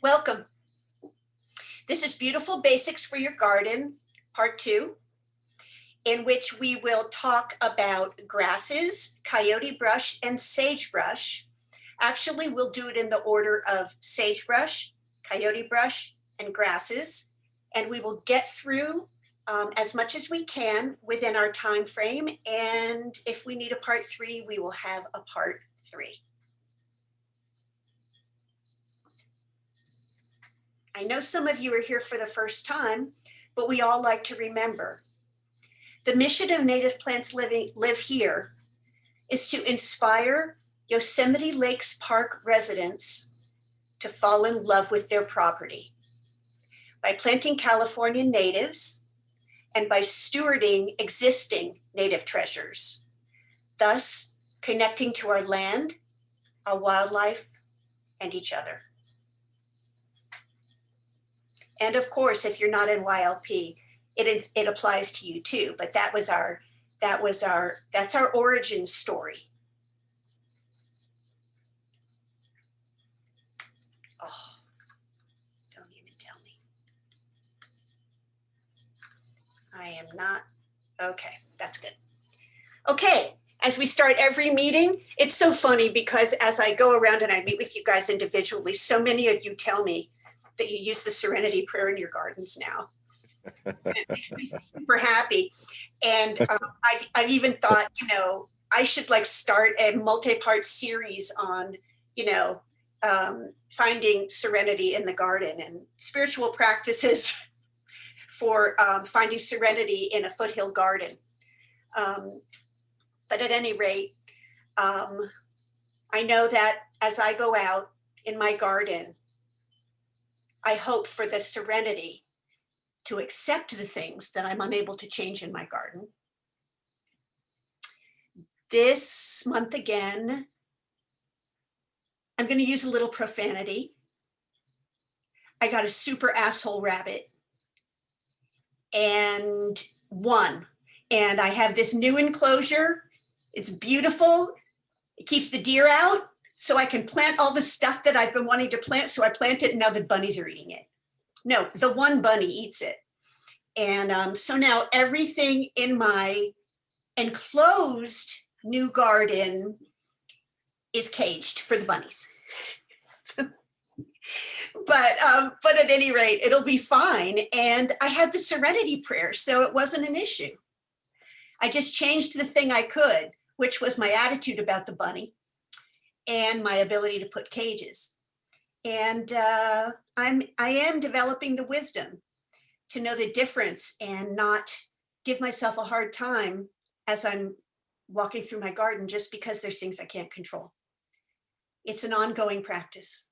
Welcome. This is Beautiful Basics for Your Garden, Part 2, in which we will talk about grasses, Coyote Brush, and Sagebrush. Actually, we'll do it in the order of Sagebrush, Coyote Brush, and grasses, and we will get through as much as we can within our time frame, and if we need a Part 3, we will have a Part 3. I know some of you are here for the first time, but we all like to remember. The mission of Native Plants Live Here is to inspire Yosemite Lakes Park residents to fall in love with their property by planting California natives and by stewarding existing native treasures, thus connecting to our land, our wildlife, and each other. And of course, if you're not in YLP, it applies to you too. But that's our origin story. Oh, don't even tell me. I am not, okay, that's good. Okay, as we start every meeting, it's so funny because as I go around and I meet with you guys individually, so many of you tell me that you use the Serenity Prayer in your gardens now. It makes me super happy. And I've even thought, I should like start a multi-part series on, finding serenity in the garden and spiritual practices for finding serenity in a foothill garden. But at any rate, I know that as I go out in my garden, I hope for the serenity to accept the things that I'm unable to change in my garden. This month again, I'm going to use a little profanity. I got a super asshole rabbit and I have this new enclosure. It's beautiful. It keeps the deer out. So I can plant all the stuff that I've been wanting to plant. So I plant it and now the bunnies are eating it. No, the one bunny eats it. And so now everything in my enclosed new garden is caged for the bunnies. But at any rate, it'll be fine. And I had the Serenity Prayer, so it wasn't an issue. I just changed the thing I could, which was my attitude about the bunny and my ability to put cages. And I am developing the wisdom to know the difference and not give myself a hard time as I'm walking through my garden just because there's things I can't control. It's an ongoing practice.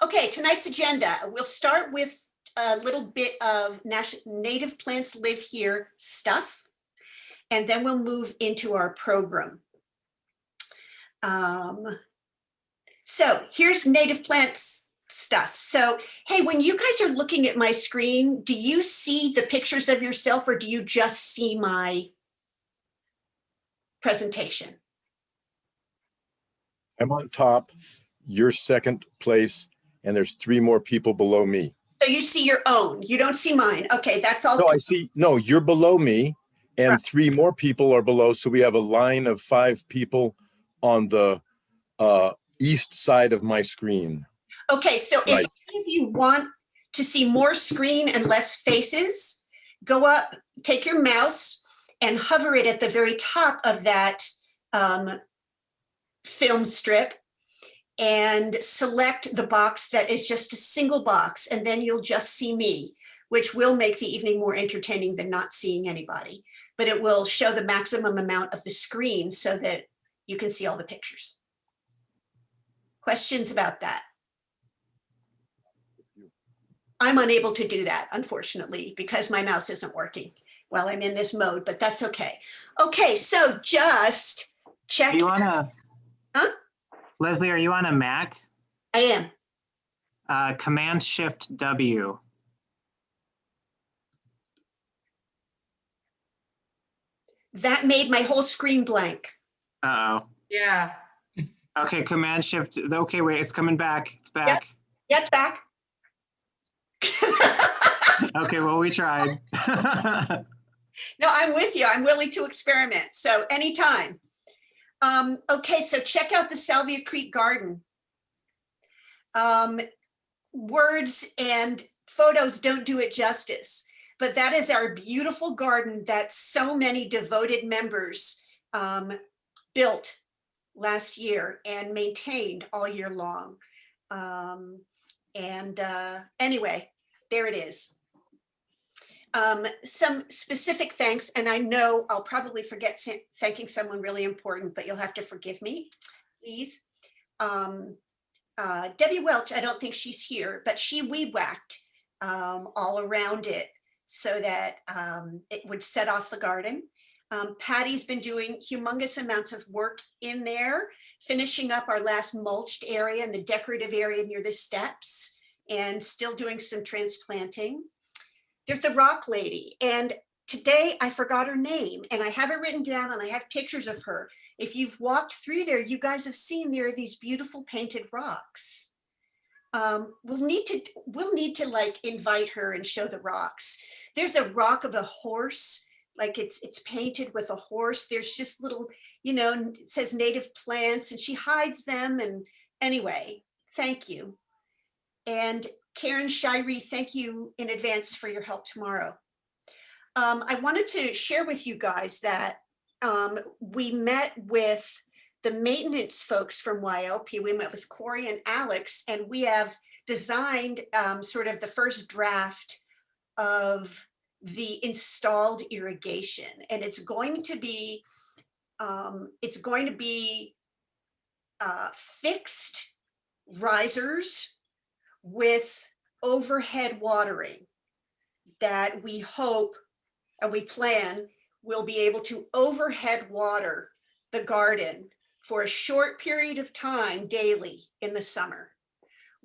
Okay, tonight's agenda. We'll start with a little bit of Native Plants Live Here stuff. And then we'll move into our program. So here's native plants stuff. So, hey, when you guys are looking at my screen, do you see the pictures of yourself or do you just see my presentation? I'm on top, you're second place, and there's 3 more people below me. So you see your own, you don't see mine. Okay, that's all. No, I see, no, you're below me. And right. 3 more people are below. So we have a line of 5 people on the east side of my screen. Okay, so right. If you want to see more screen and less faces, go up, take your mouse and hover it at the very top of that film strip and select the box that is just a single box. And then you'll just see me, which will make the evening more entertaining than not seeing anybody. But it will show the maximum amount of the screen so that you can see all the pictures. Questions about that? I'm unable to do that, unfortunately, because my mouse isn't working while I'm in this mode, but that's okay. Okay, so just check. Do you wanna, huh? Leslie, are you on a Mac? I am. Command-Shift-W. That made my whole screen blank. Uh-oh. Yeah. Okay, Command Shift. Okay, wait, it's coming back. It's back. Yeah, it's back. Okay, well, we tried. No, I'm with you. I'm willing to experiment. So anytime. Okay, so check out the Salvia Creek Garden. Words and photos don't do it justice, but that is our beautiful garden that so many devoted members built last year and maintained all year long. Anyway, there it is. Some specific thanks, and I know I'll probably forget thanking someone really important, but you'll have to forgive me, please. Debbie Welch, I don't think she's here, but she weed whacked all around it so that it would set off the garden. Patty's been doing humongous amounts of work in there, finishing up our last mulched area and the decorative area near the steps, and still doing some transplanting. There's the rock lady, and today I forgot her name, and I have it written down and I have pictures of her. If you've walked through there, you guys have seen there are these beautiful painted rocks. We'll need to like invite her and show the rocks. There's a rock of a horse, like it's painted with a horse. There's just little, it says native plants, and she hides them. And anyway, thank you. And Karen Shirey, thank you in advance for your help tomorrow. I wanted to share with you guys that we met with the maintenance folks from YLP. We met with Corey and Alex, and we have designed sort of the first draft of the installed irrigation. And it's going to be fixed risers with overhead watering that we hope and we plan will be able to overhead water the garden for a short period of time daily in the summer,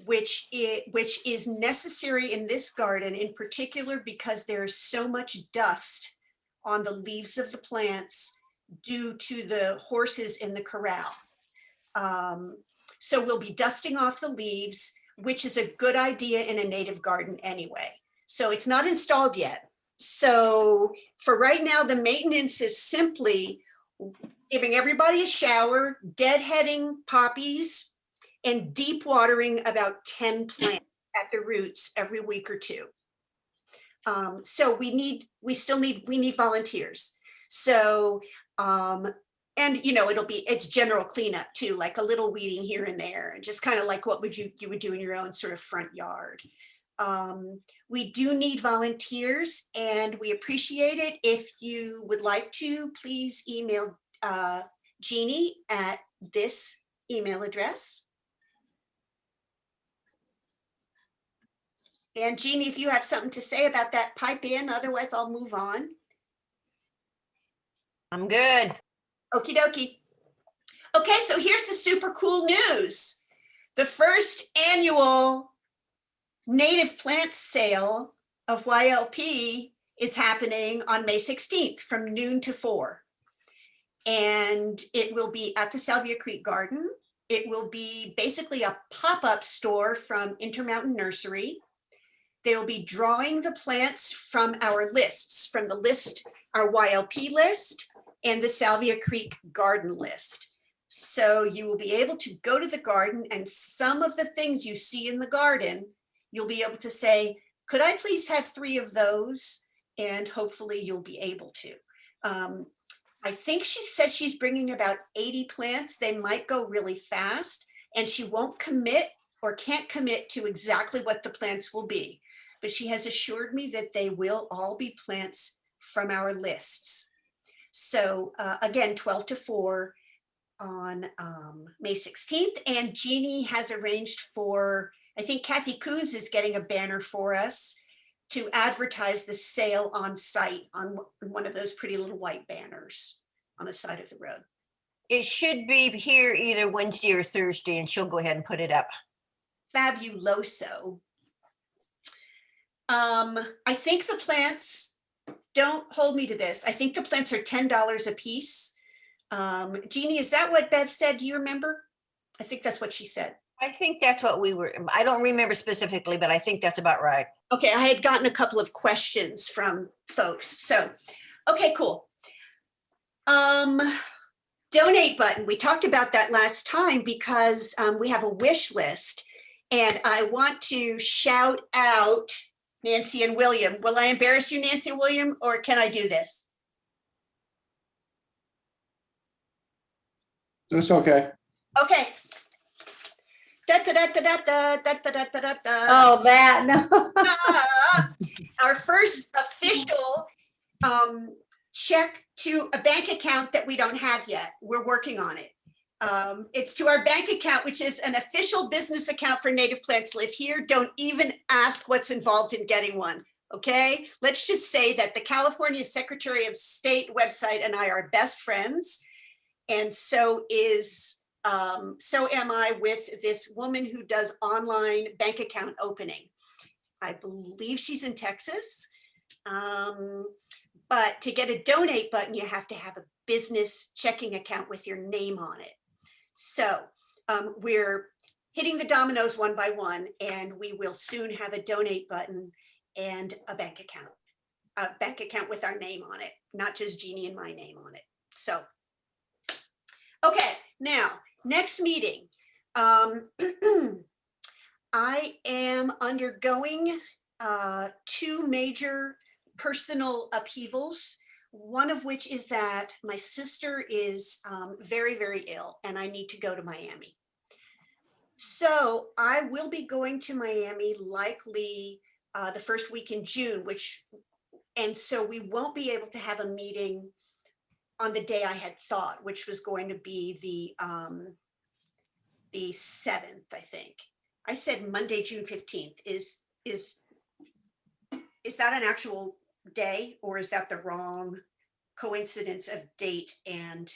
which is necessary in this garden in particular because there's so much dust on the leaves of the plants due to the horses in the corral. So we'll be dusting off the leaves, which is a good idea in a native garden anyway. So it's not installed yet. So for right now, the maintenance is simply giving everybody a shower, deadheading poppies, and deep watering about 10 plants at the roots every week or two. So we need volunteers. So, and it's general cleanup too, like a little weeding here and there, and just kind of like what you would do in your own sort of front yard. We do need volunteers, and we appreciate it. If you would like to, please email Jeannie at this email address. And Jeannie, if you have something to say about that, pipe in, otherwise I'll move on. I'm good. Okie dokie. Okay, so here's the super cool news. The first annual native plant sale of YLP is happening on May 16th from noon to 4. And it will be at the Salvia Creek Garden. It will be basically a pop-up store from Intermountain Nursery. They'll be drawing the plants from our lists, from the list, our YLP list, and the Salvia Creek Garden list. So you will be able to go to the garden, and some of the things you see in the garden, you'll be able to say, could I please have 3 of those? And hopefully you'll be able to. I think she said she's bringing about 80 plants. They might go really fast, and she won't commit or can't commit to exactly what the plants will be. But she has assured me that they will all be plants from our lists. So again, 12 to 4 on May 16th. And Jeannie has arranged for, I think Kathy Coons is getting a banner for us to advertise the sale on site on one of those pretty little white banners on the side of the road. It should be here either Wednesday or Thursday, and she'll go ahead and put it up. Fabuloso. I think the plants, don't hold me to this, I think the plants are $10 a piece. Jeannie, is that what Bev said? Do you remember? I think that's what she said. I think that's what we were, I don't remember specifically, but I think that's about right. Okay, I had gotten a couple of questions from folks. So, okay, cool. Donate button. We talked about that last time because we have a wish list, and I want to shout out Nancy and William. Will I embarrass you, Nancy and William, or can I do this? It's okay. Okay. Da, da, da, da, da, da, da, da, da, da, da. Oh, that, no. Our first official check to a bank account that we don't have yet. We're working on it. It's to our bank account, which is an official business account for Native Plants Live Here. Don't even ask what's involved in getting one. Okay, let's just say that the California Secretary of State website and I are best friends, and so am I with this woman who does online bank account opening. I believe she's in Texas. But to get a donate button, you have to have a business checking account with your name on it. So we're hitting the dominoes one by one, and we will soon have a donate button and a bank account with our name on it, not just Jeannie and my name on it. So, okay, now, next meeting. I am undergoing 2 major personal upheavals, one of which is that my sister is very, very ill and I need to go to Miami. So I will be going to Miami likely the first week in June, and so we won't be able to have a meeting on the day I had thought, which was going to be the 7th, I think. I said Monday, June 15th. Is that an actual day, or is that the wrong coincidence of date and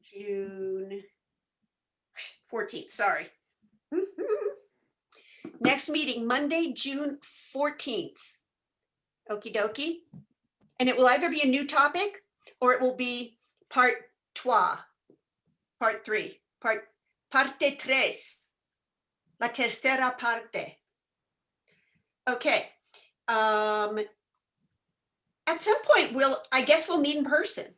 June 14th? Sorry. Next meeting, Monday, June 14th. Okie dokie. And it will either be a new topic or it will be part 3, parte 3, la tercera parte. Okay. At some point, I guess we'll meet in person.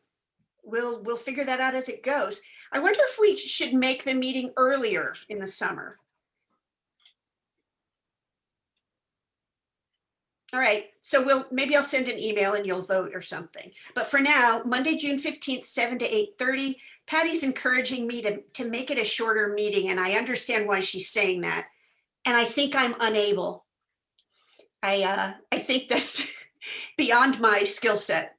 We'll figure that out as it goes. I wonder if we should make the meeting earlier in the summer. All right, so maybe I'll send an email and you'll vote or something. But for now, Monday, June 15th, 7 to 8:30. Patty's encouraging me to make it a shorter meeting, and I understand why she's saying that. And I think I'm unable. I think that's beyond my skill set.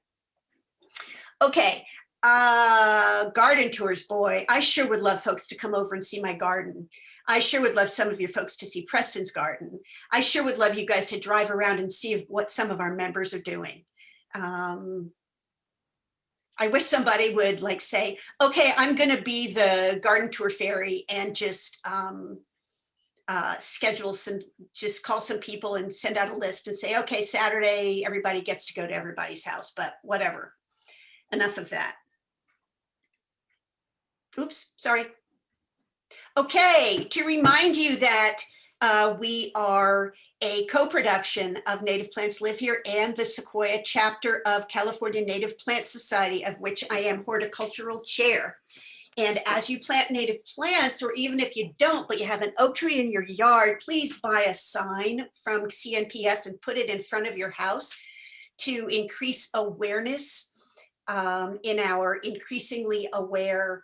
Okay, garden tours, boy. I sure would love folks to come over and see my garden. I sure would love some of your folks to see Preston's garden. I sure would love you guys to drive around and see what some of our members are doing. I wish somebody would say, okay, I'm going to be the garden tour fairy and just just call some people and send out a list and say, okay, Saturday, everybody gets to go to everybody's house, but whatever. Enough of that. Oops, sorry. Okay, to remind you that we are a co-production of Native Plants Live Here and the Sequoia chapter of California Native Plant Society, of which I am horticultural chair. And as you plant native plants, or even if you don't, but you have an oak tree in your yard, please buy a sign from CNPS and put it in front of your house to increase awareness in our increasingly aware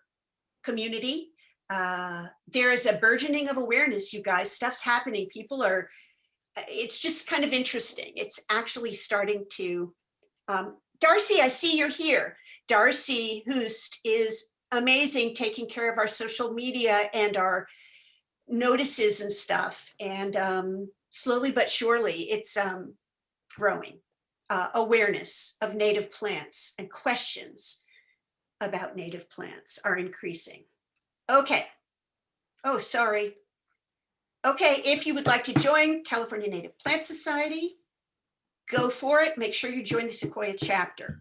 community. There is a burgeoning of awareness, you guys. Stuff's happening. It's just kind of interesting. It's actually starting to, Darcy, I see you're here. Darcy Hoost is amazing, taking care of our social media and our notices and stuff. And slowly but surely, it's growing. Awareness of native plants and questions about native plants are increasing. Okay. Oh, sorry. Okay, if you would like to join California Native Plant Society, go for it. Make sure you join the Sequoia chapter.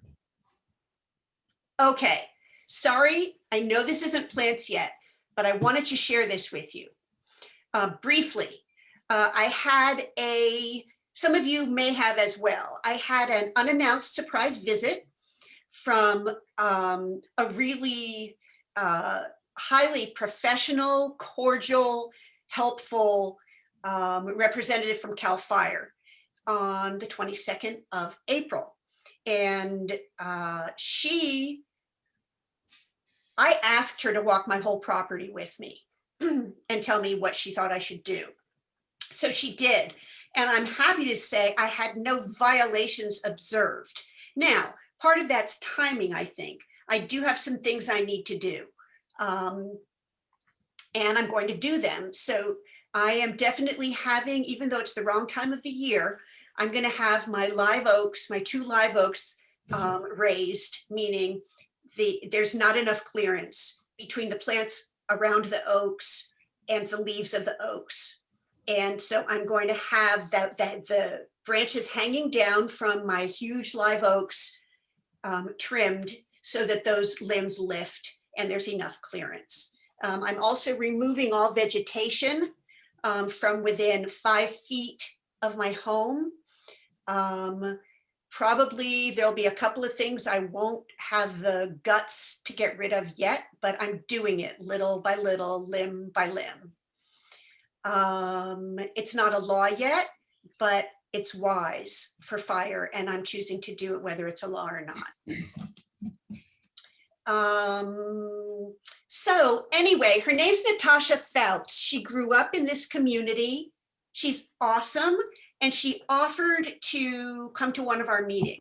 Okay, Sorry, I know this isn't plants yet, but I wanted to share this with you. Briefly, I had some of you may have as well. I had an unannounced surprise visit from a really highly professional, cordial, helpful representative from CAL FIRE on the 22nd of April. And I asked her to walk my whole property with me and tell me what she thought I should do. So she did. And I'm happy to say I had no violations observed. Now, part of that's timing, I think. I do have some things I need to do. And I'm going to do them. So I am definitely having, even though it's the wrong time of the year, I'm going to have my live oaks, my 2 live oaks raised, meaning there's not enough clearance between the plants around the oaks and the leaves of the oaks. And so I'm going to have the branches hanging down from my huge live oaks trimmed so that those limbs lift and there's enough clearance. I'm also removing all vegetation from within 5 feet of my home. Probably there'll be a couple of things I won't have the guts to get rid of yet, but I'm doing it little by little, limb by limb. It's not a law yet, but it's wise for fire, and I'm choosing to do it whether it's a law or not. So anyway, her name's Natasha Fouts. She grew up in this community. She's awesome. And she offered to come to one of our meetings.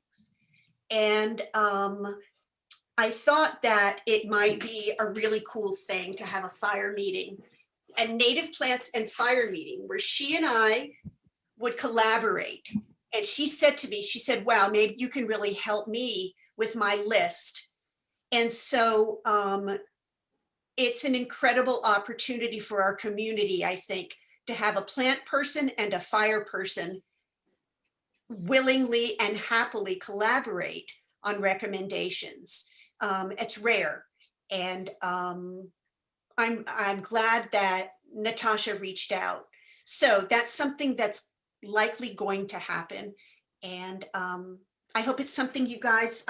And I thought that it might be a really cool thing to have a fire meeting, a native plants and fire meeting where she and I would collaborate. And she said to me, she said, wow, maybe you can really help me with my list. And so it's an incredible opportunity for our community, I think, to have a plant person and a fire person willingly and happily collaborate on recommendations. It's rare. And I'm glad that Natasha reached out. So that's something that's likely going to happen. And I hope it's something you guys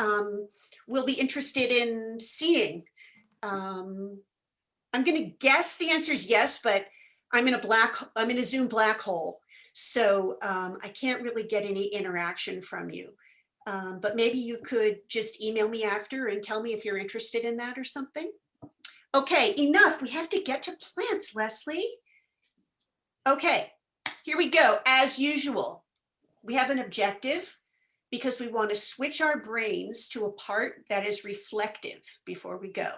will be interested in seeing. I'm going to guess the answer is yes, but I'm in a Zoom black hole. So I can't really get any interaction from you. But maybe you could just email me after and tell me if you're interested in that or something. Okay, enough. We have to get to plants, Leslie. Okay, here we go. As usual, we have an objective because we want to switch our brains to a part that is reflective before we go.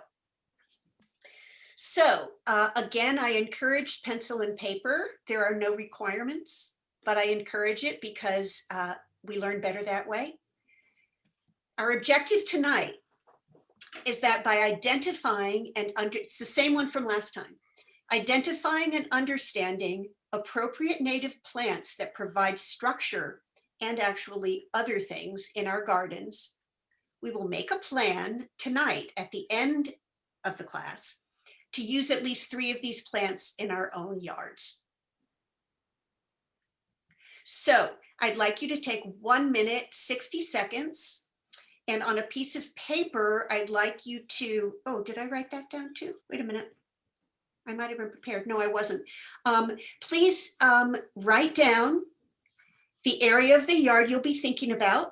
So again, I encourage pencil and paper. There are no requirements, but I encourage it because we learn better that way. Our objective tonight is that by identifying and it's the same one from last time, identifying and understanding appropriate native plants that provide structure and actually other things in our gardens, we will make a plan tonight at the end of the class to use at least 3 of these plants in our own yards. So I'd like you to take 1 minute, 60 seconds. And on a piece of paper, I'd like you to, oh, did I write that down too? Wait a minute. I might have been prepared. No, I wasn't. Please write down the area of the yard you'll be thinking about.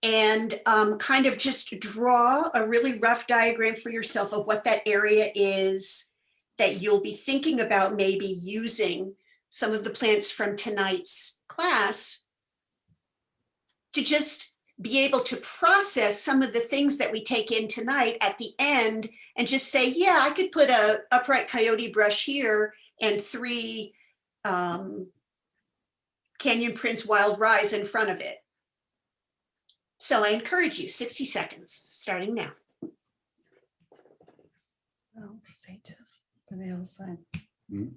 And kind of just draw a really rough diagram for yourself of what that area is that you'll be thinking about maybe using some of the plants from tonight's class to just be able to process some of the things that we take in tonight at the end and just say, yeah, I could put a upright coyote brush here and 3 Canyon Prince wild rise in front of it. So I encourage you, 60 seconds, starting now. Oh, sages for the outside. Hmm.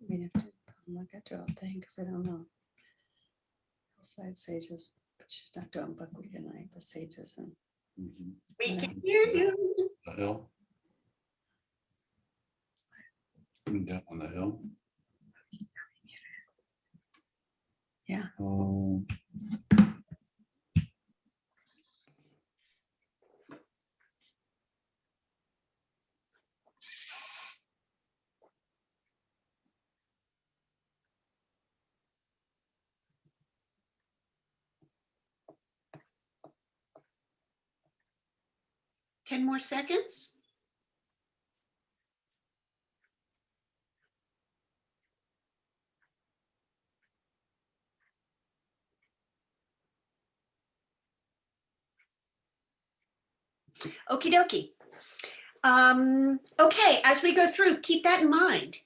We have to look at your thing because I don't know. Outside sages, but she's not doing buckwheat tonight, but sages and We can hear you. The hill. Coming down on the hill. Yeah. Um, 10 more seconds. Okie dokie. Okay, as we go through, keep that in mind.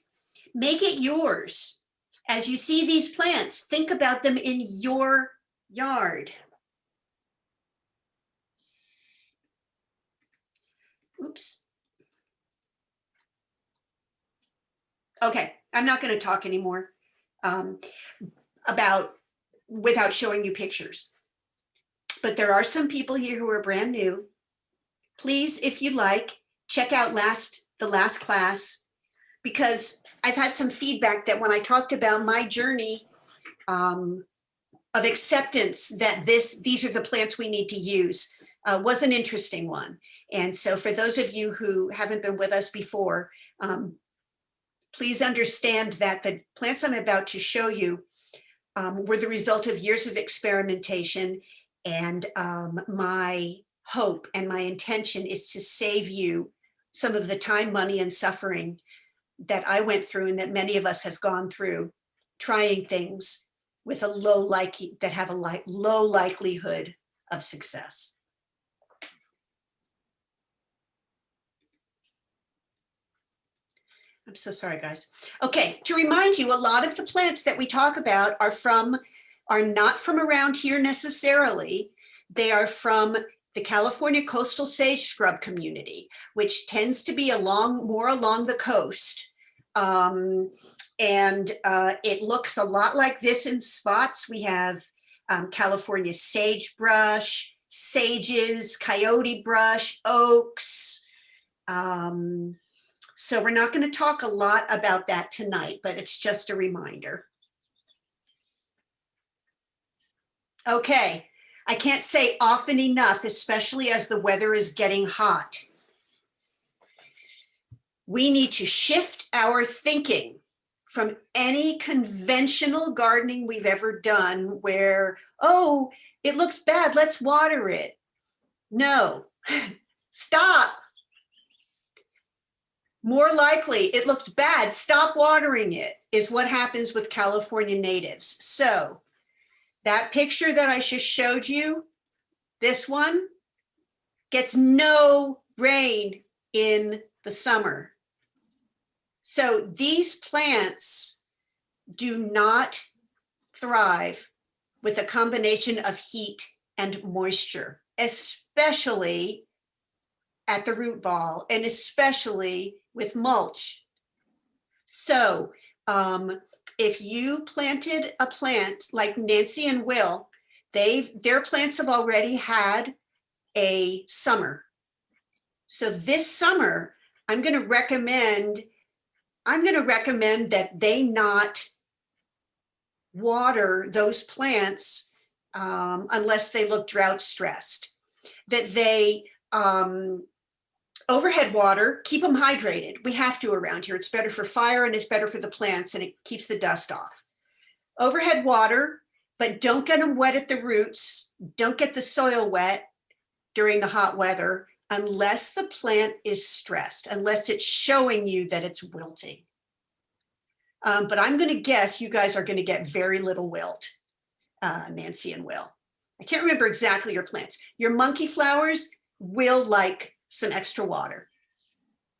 Make it yours. As you see these plants, think about them in your yard. Oops. Okay, I'm not going to talk anymore without showing you pictures. But there are some people here who are brand new. Please, if you like, check out the last class, because I've had some feedback that when I talked about my journey of acceptance that these are the plants we need to use was an interesting one. And so for those of you who haven't been with us before, please understand that the plants I'm about to show you were the result of years of experimentation, and my hope and my intention is to save you some of the time, money, and suffering that I went through and that many of us have gone through trying things with a low likelihood of success. I'm so sorry, guys. Okay, to remind you, a lot of the plants that we talk about are not from around here necessarily. They are from the California coastal sage scrub community, which tends to be more along the coast. It looks a lot like this in spots. We have California sagebrush, sages, coyote brush, oaks. So we're not going to talk a lot about that tonight, but it's just a reminder. Okay, I can't say often enough, especially as the weather is getting hot. We need to shift our thinking from any conventional gardening we've ever done where, oh, it looks bad, let's water it. No, stop. More likely, it looks bad, stop watering it, is what happens with California natives. So that picture that I just showed you, this one, gets no rain in the summer. So these plants do not thrive with a combination of heat and moisture, especially at the root ball and especially with mulch. So if you planted a plant like Nancy and Will, their plants have already had a summer. So this summer, I'm going to recommend that they not water those plants unless they look drought stressed, that they overhead water, keep them hydrated. We have to around here. It's better for fire and it's better for the plants and it keeps the dust off. Overhead water, but don't get them wet at the roots. Don't get the soil wet during the hot weather unless the plant is stressed, unless it's showing you that it's wilting. But I'm going to guess you guys are going to get very little wilt, Nancy and Will. I can't remember exactly your plants. Your monkey flowers will like some extra water.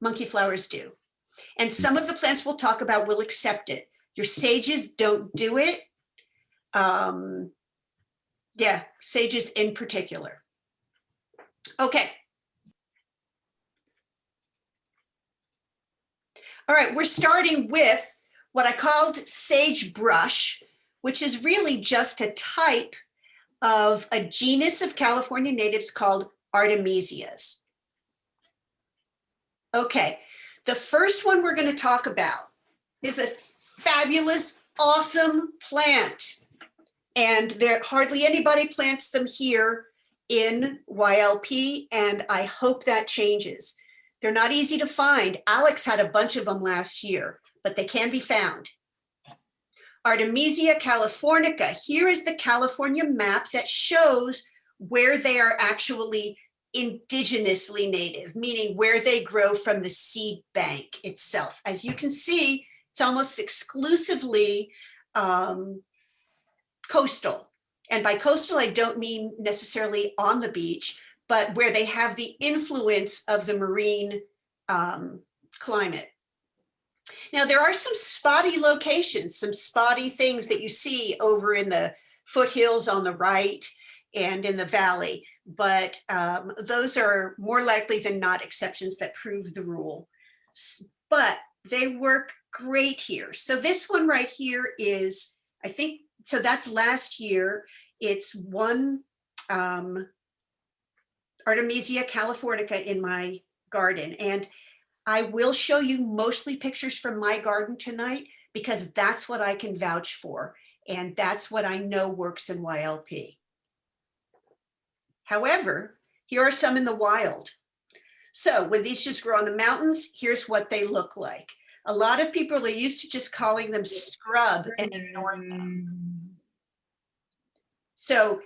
Monkey flowers do. And some of the plants we'll talk about will accept it. Your sages don't do it. Yeah, sages in particular. Okay. All right, we're starting with what I called sagebrush, which is really just a type of a genus of California natives called artemisias. Okay, the first one we're going to talk about is a fabulous, awesome plant. And there hardly anybody plants them here in YLP, and I hope that changes. They're not easy to find. Alex had a bunch of them last year, but they can be found. Artemisia Californica. Here is the California map that shows where they are actually indigenously native, meaning where they grow from the seed bank itself. As you can see, it's almost exclusively coastal. And by coastal, I don't mean necessarily on the beach, but where they have the influence of the marine climate. Now, there are some spotty locations, some spotty things that you see over in the foothills on the right and in the valley, but those are more likely than not exceptions that prove the rule. But they work great here. So this one right here is, I think, so that's last year. It's one Artemisia Californica in my garden. And I will show you mostly pictures from my garden tonight because that's what I can vouch for. And that's what I know works in YLP. However, here are some in the wild. So when these just grow on the mountains, here's what they look like. A lot of people are used to just calling them scrub and ignoring them. So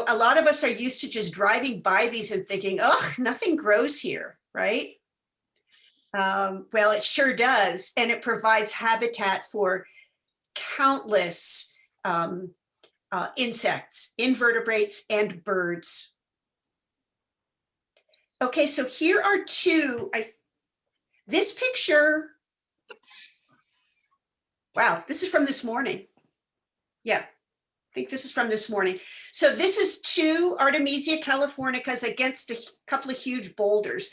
a lot of us are used to just driving by these and thinking, oh, nothing grows here, right? Well, it sure does. And it provides habitat for countless insects, invertebrates, and birds. Okay, so here are two. This picture, wow, this is from this morning. Yeah, I think this is from this morning. So this is two Artemisia Californicas against a couple of huge boulders.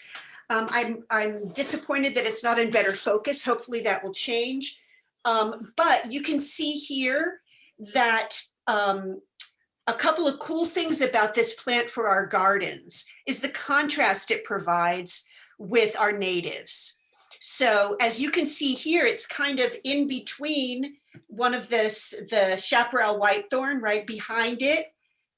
I'm disappointed that it's not in better focus. Hopefully that will change. But you can see here that a couple of cool things about this plant for our gardens is the contrast it provides with our natives. So as you can see here, it's kind of in between one of the chaparral whitethorn. Right behind it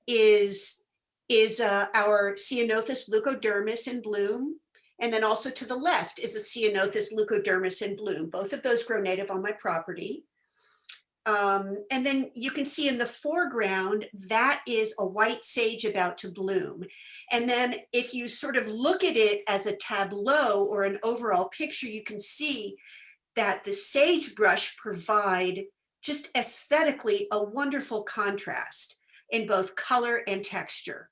is our Ceanothus leucodermis in bloom. And then also to the left is a Ceanothus leucodermis in bloom. Both of those grow native on my property. And then you can see in the foreground, that is a white sage about to bloom. And then if you sort of look at it as a tableau or an overall picture, you can see that the sagebrush provide just aesthetically a wonderful contrast in both color and texture.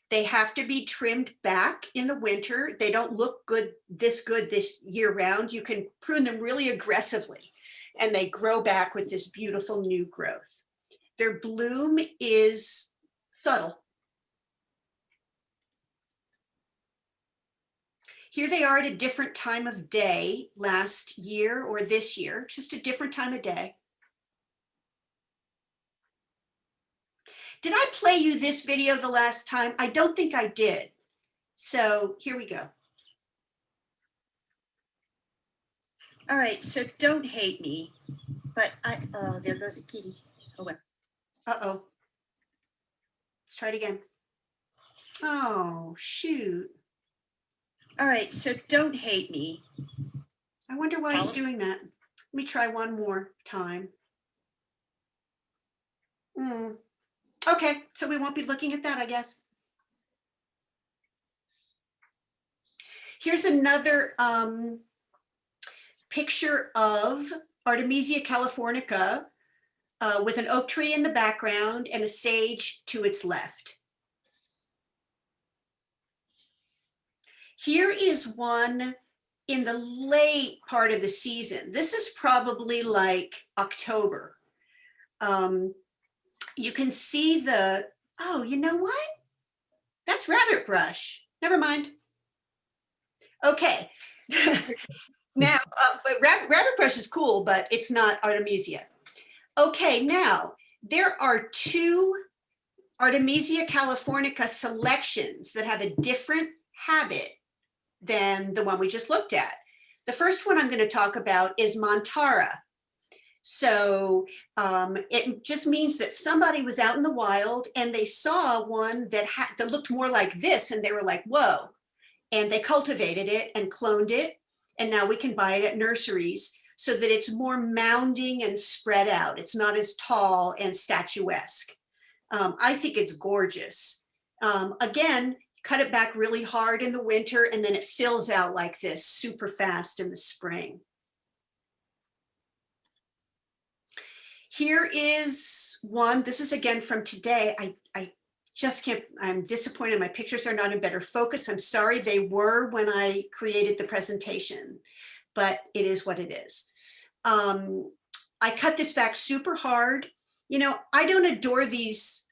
They have to be trimmed back in the winter. They don't look good this year round. You can prune them really aggressively and they grow back with this beautiful new growth. Their bloom is subtle. Here they are at a different time of day last year or this year, just a different time of day. Did I play you this video the last time? I don't think I did. So here we go. All right, so don't hate me, but oh, there goes a kitty. Oh, well. Uh-oh. Let's try it again. Oh, shoot. All right, so don't hate me. I wonder why he's doing that. Let me try one more time. Okay, so we won't be looking at that, I guess. Here's another picture of Artemisia Californica with an oak tree in the background and a sage to its left. Here is one in the late part of the season. This is probably like October. You can see oh, you know what? That's rabbit brush. Never mind. Okay. Now, but rabbit brush is cool, but it's not Artemisia. Okay, now there are two Artemisia Californica selections that have a different habit than the one we just looked at. The first one I'm going to talk about is Montara. So it just means that somebody was out in the wild and they saw one that looked more like this, and they were like, whoa. And they cultivated it and cloned it. And now we can buy it at nurseries so that it's more mounding and spread out. It's not as tall and statuesque. I think it's gorgeous. Again, cut it back really hard in the winter, and then it fills out like this super fast in the spring. Here is one. This is again from today. I just can't, I'm disappointed. My pictures are not in better focus. I'm sorry. They were when I created the presentation, but it is what it is. I cut this back super hard. You know, I don't adore these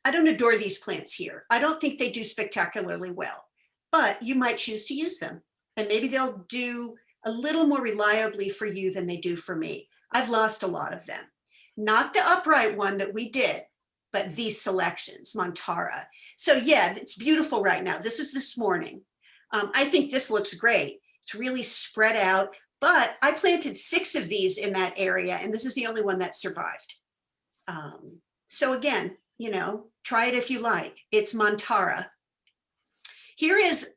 plants here. I don't think they do spectacularly well, but you might choose to use them, and maybe they'll do a little more reliably for you than they do for me. I've lost a lot of them. Not the upright one that we did, but these selections, Montara. So yeah, it's beautiful right now. This is this morning. I think this looks great. It's really spread out, but I planted 6 of these in that area, and this is the only one that survived. So again, you know, try it if you like. It's Montara. Here is,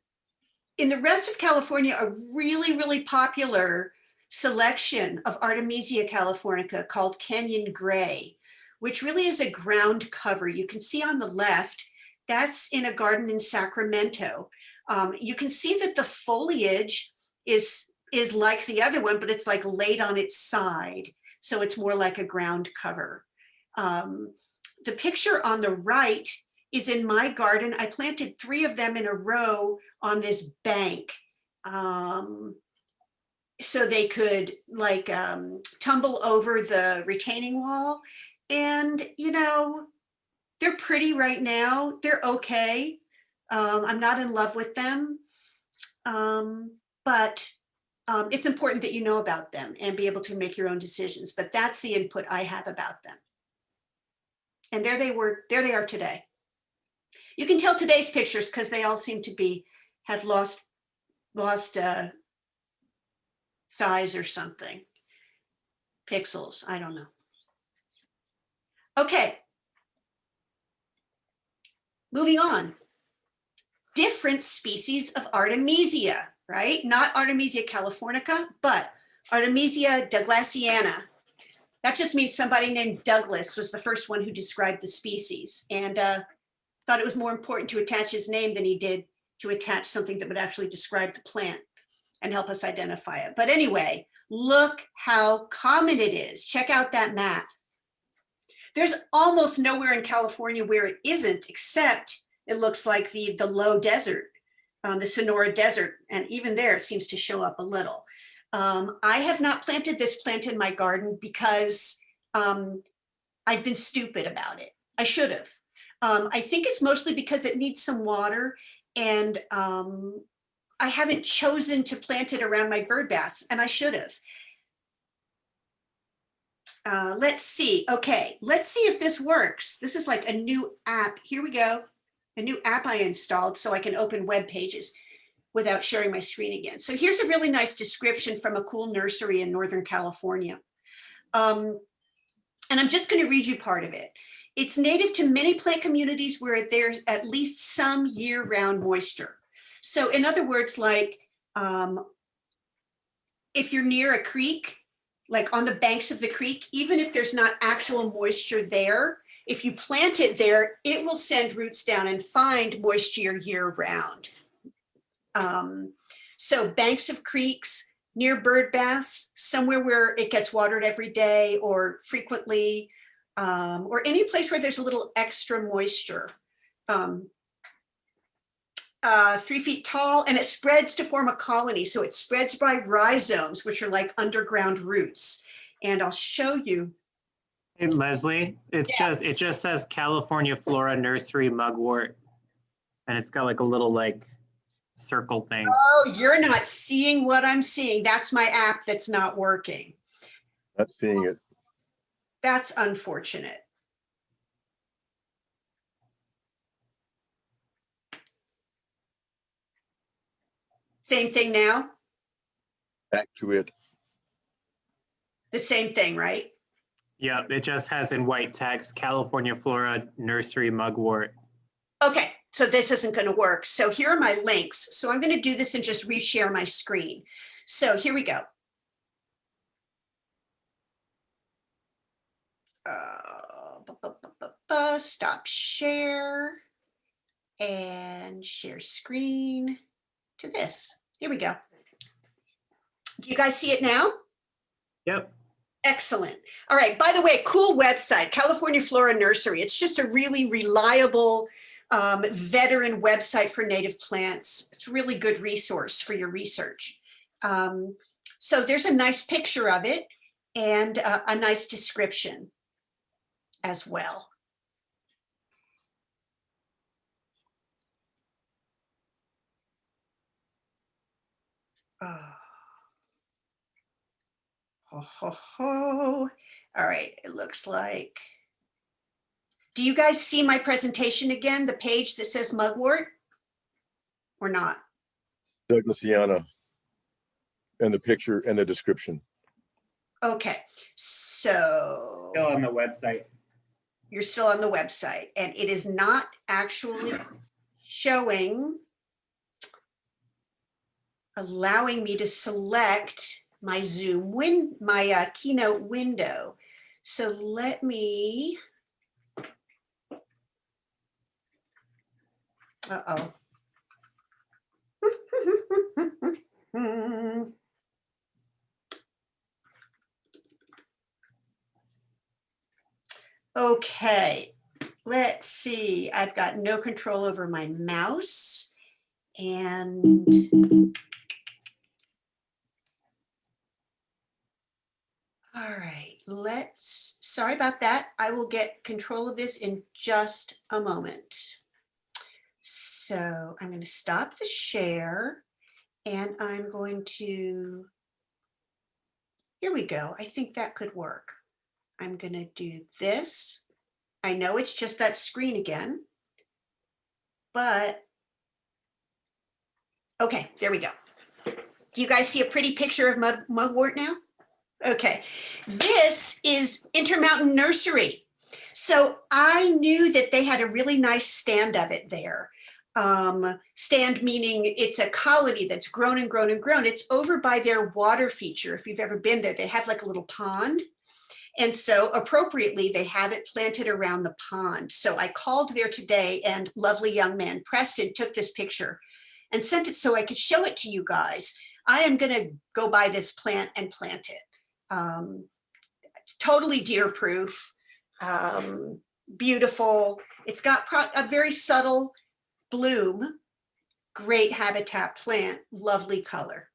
in the rest of California, a really, really popular selection of Artemisia Californica called Canyon Gray, which really is a ground cover. You can see on the left, that's in a garden in Sacramento. You can see that the foliage is like the other one, but it's like laid on its side. So it's more like a ground cover. The picture on the right is in my garden. I planted 3 of them in a row on this bank. So they could like tumble over the retaining wall. And, you know, they're pretty right now. They're okay. I'm not in love with them, but it's important that you know about them and be able to make your own decisions. But that's the input I have about them. And there they are today. You can tell today's pictures because they all seem to have lost size or something. Pixels, I don't know. Okay. Moving on. Different species of Artemisia, right? Not Artemisia californica, but Artemisia douglassiana. That just means somebody named Douglas was the first one who described the species, and thought it was more important to attach his name than he did to attach something that would actually describe the plant and help us identify it. But anyway, look how common it is. Check out that map. There's almost nowhere in California where it isn't, except it looks like the low desert, the Sonora Desert, and even there it seems to show up a little. I have not planted this plant in my garden because I've been stupid about it. I should have. I think it's mostly because it needs some water, and I haven't chosen to plant it around my bird baths, and I should have. Let's see. Okay, let's see if this works. This is like a new app. Here we go. A new app I installed so I can open web pages without sharing my screen again. So here's a really nice description from a cool nursery in Northern California. And I'm just going to read you part of it. It's native to many plant communities where there's at least some year-round moisture. So in other words, like if you're near a creek, like on the banks of the creek, even if there's not actual moisture there, if you plant it there, it will send roots down and find moisture year-round. So banks of creeks, near bird baths, somewhere where it gets watered every day or frequently, or any place where there's a little extra moisture. 3 feet tall, and it spreads to form a colony. So it spreads by rhizomes, which are like underground roots. And I'll show you. Hey, Leslie, it just says California Flora Nursery Mugwort. And it's got like a little like circle thing. Oh, you're not seeing what I'm seeing. That's my app that's not working. Not seeing it. That's unfortunate. Same thing now? Back to it. The same thing, right? Yep, it just has in white text, California Flora Nursery Mugwort. Okay, so this isn't going to work. So here are my links. So I'm going to do this and just reshare my screen. So here we go. Stop share and share screen to this. Here we go. Do you guys see it now? Yep. Excellent. All right. By the way, cool website, California Flora Nursery. It's just a really reliable veteran website for native plants. It's a really good resource for your research. So there's a nice picture of it and a nice description as well. Oh. Ho, ho, ho. All right, it looks like. Do you guys see my presentation again, the page that says Mugwort or not? Douglassiana. And the picture and the description. Okay, so Still on the website. you're still on the website and it is not actually showing, allowing me to select my Zoom my keynote window. So let me, uh-oh. Okay, let's see. I've got no control over my mouse and all right, sorry about that. I will get control of this in just a moment. So I'm going to stop the share and I'm going to, here we go. I think that could work. I'm going to do this. I know it's just that screen again, but okay, there we go. Do you guys see a pretty picture of Mugwort now? Okay, this is Intermountain Nursery. So I knew that they had a really nice stand of it there. Stand meaning it's a colony that's grown and grown and grown. It's over by their water feature. If you've ever been there, they have like a little pond. And so appropriately, they have it planted around the pond. So I called there today and lovely young man, Preston, took this picture and sent it so I could show it to you guys. I am gonna go buy this plant and plant it. It's totally deer proof, beautiful. It's got a very subtle bloom, great habitat plant, lovely color.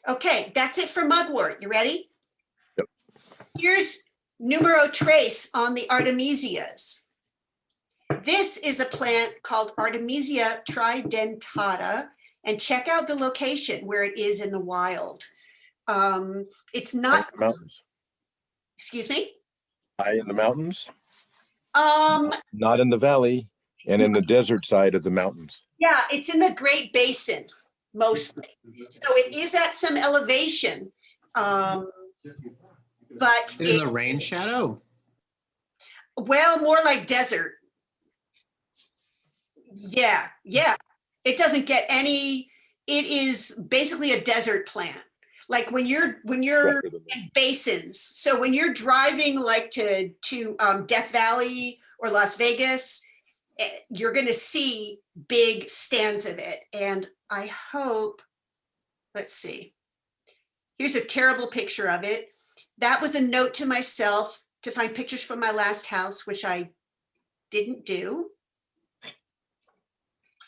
Okay, that's it for Mugwort. You ready? Yep. Here's numero trace on the Artemisias. This is a plant called Artemisia Tri-Dentata, and check out the location where it is in the wild. It's not, Mountains. excuse me? High in the mountains, Um, not in the valley, and in the desert side of the mountains. yeah, it's in the Great Basin mostly. So it is at some elevation, but Is it in the rain shadow? well, more like desert. Yeah, yeah. It doesn't get any, it is basically a desert plant. Like when you're in basins. So when you're driving like to Death Valley or Las Vegas, you're going to see big stands of it. And I hope, let's see. Here's a terrible picture of it. That was a note to myself to find pictures from my last house, which I didn't do.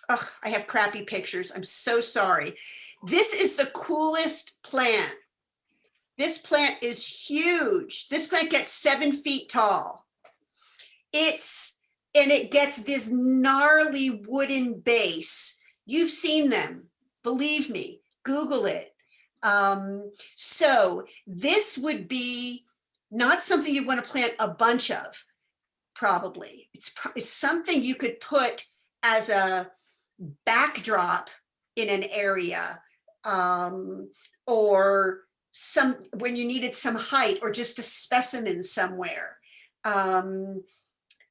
Oh, I have crappy pictures. I'm so sorry. This is the coolest plant. This plant is huge. This plant gets 7 feet tall. And it gets this gnarly wooden base. You've seen them, believe me, Google it. So this would be not something you want to plant a bunch of, probably. It's something you could put as a backdrop in an area, or when you needed some height or just a specimen somewhere.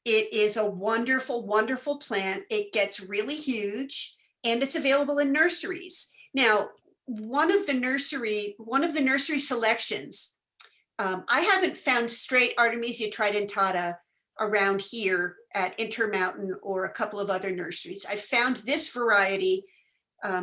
It is a wonderful, wonderful plant. It gets really huge and it's available in nurseries. Now, one of the nursery selections, I haven't found straight Artemisia Tri-Dentata around here at Intermountain or a couple of other nurseries. I found this variety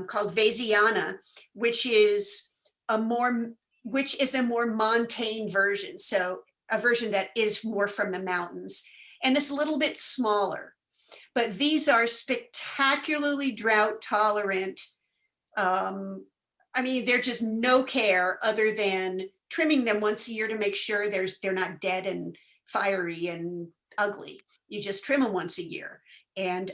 called Vasiana, which is a more montane version. So a version that is more from the mountains, and it's a little bit smaller. But these are spectacularly drought tolerant. I mean, they're just no care other than trimming them once a year to make sure they're not dead and fiery and ugly. You just trim them once a year. And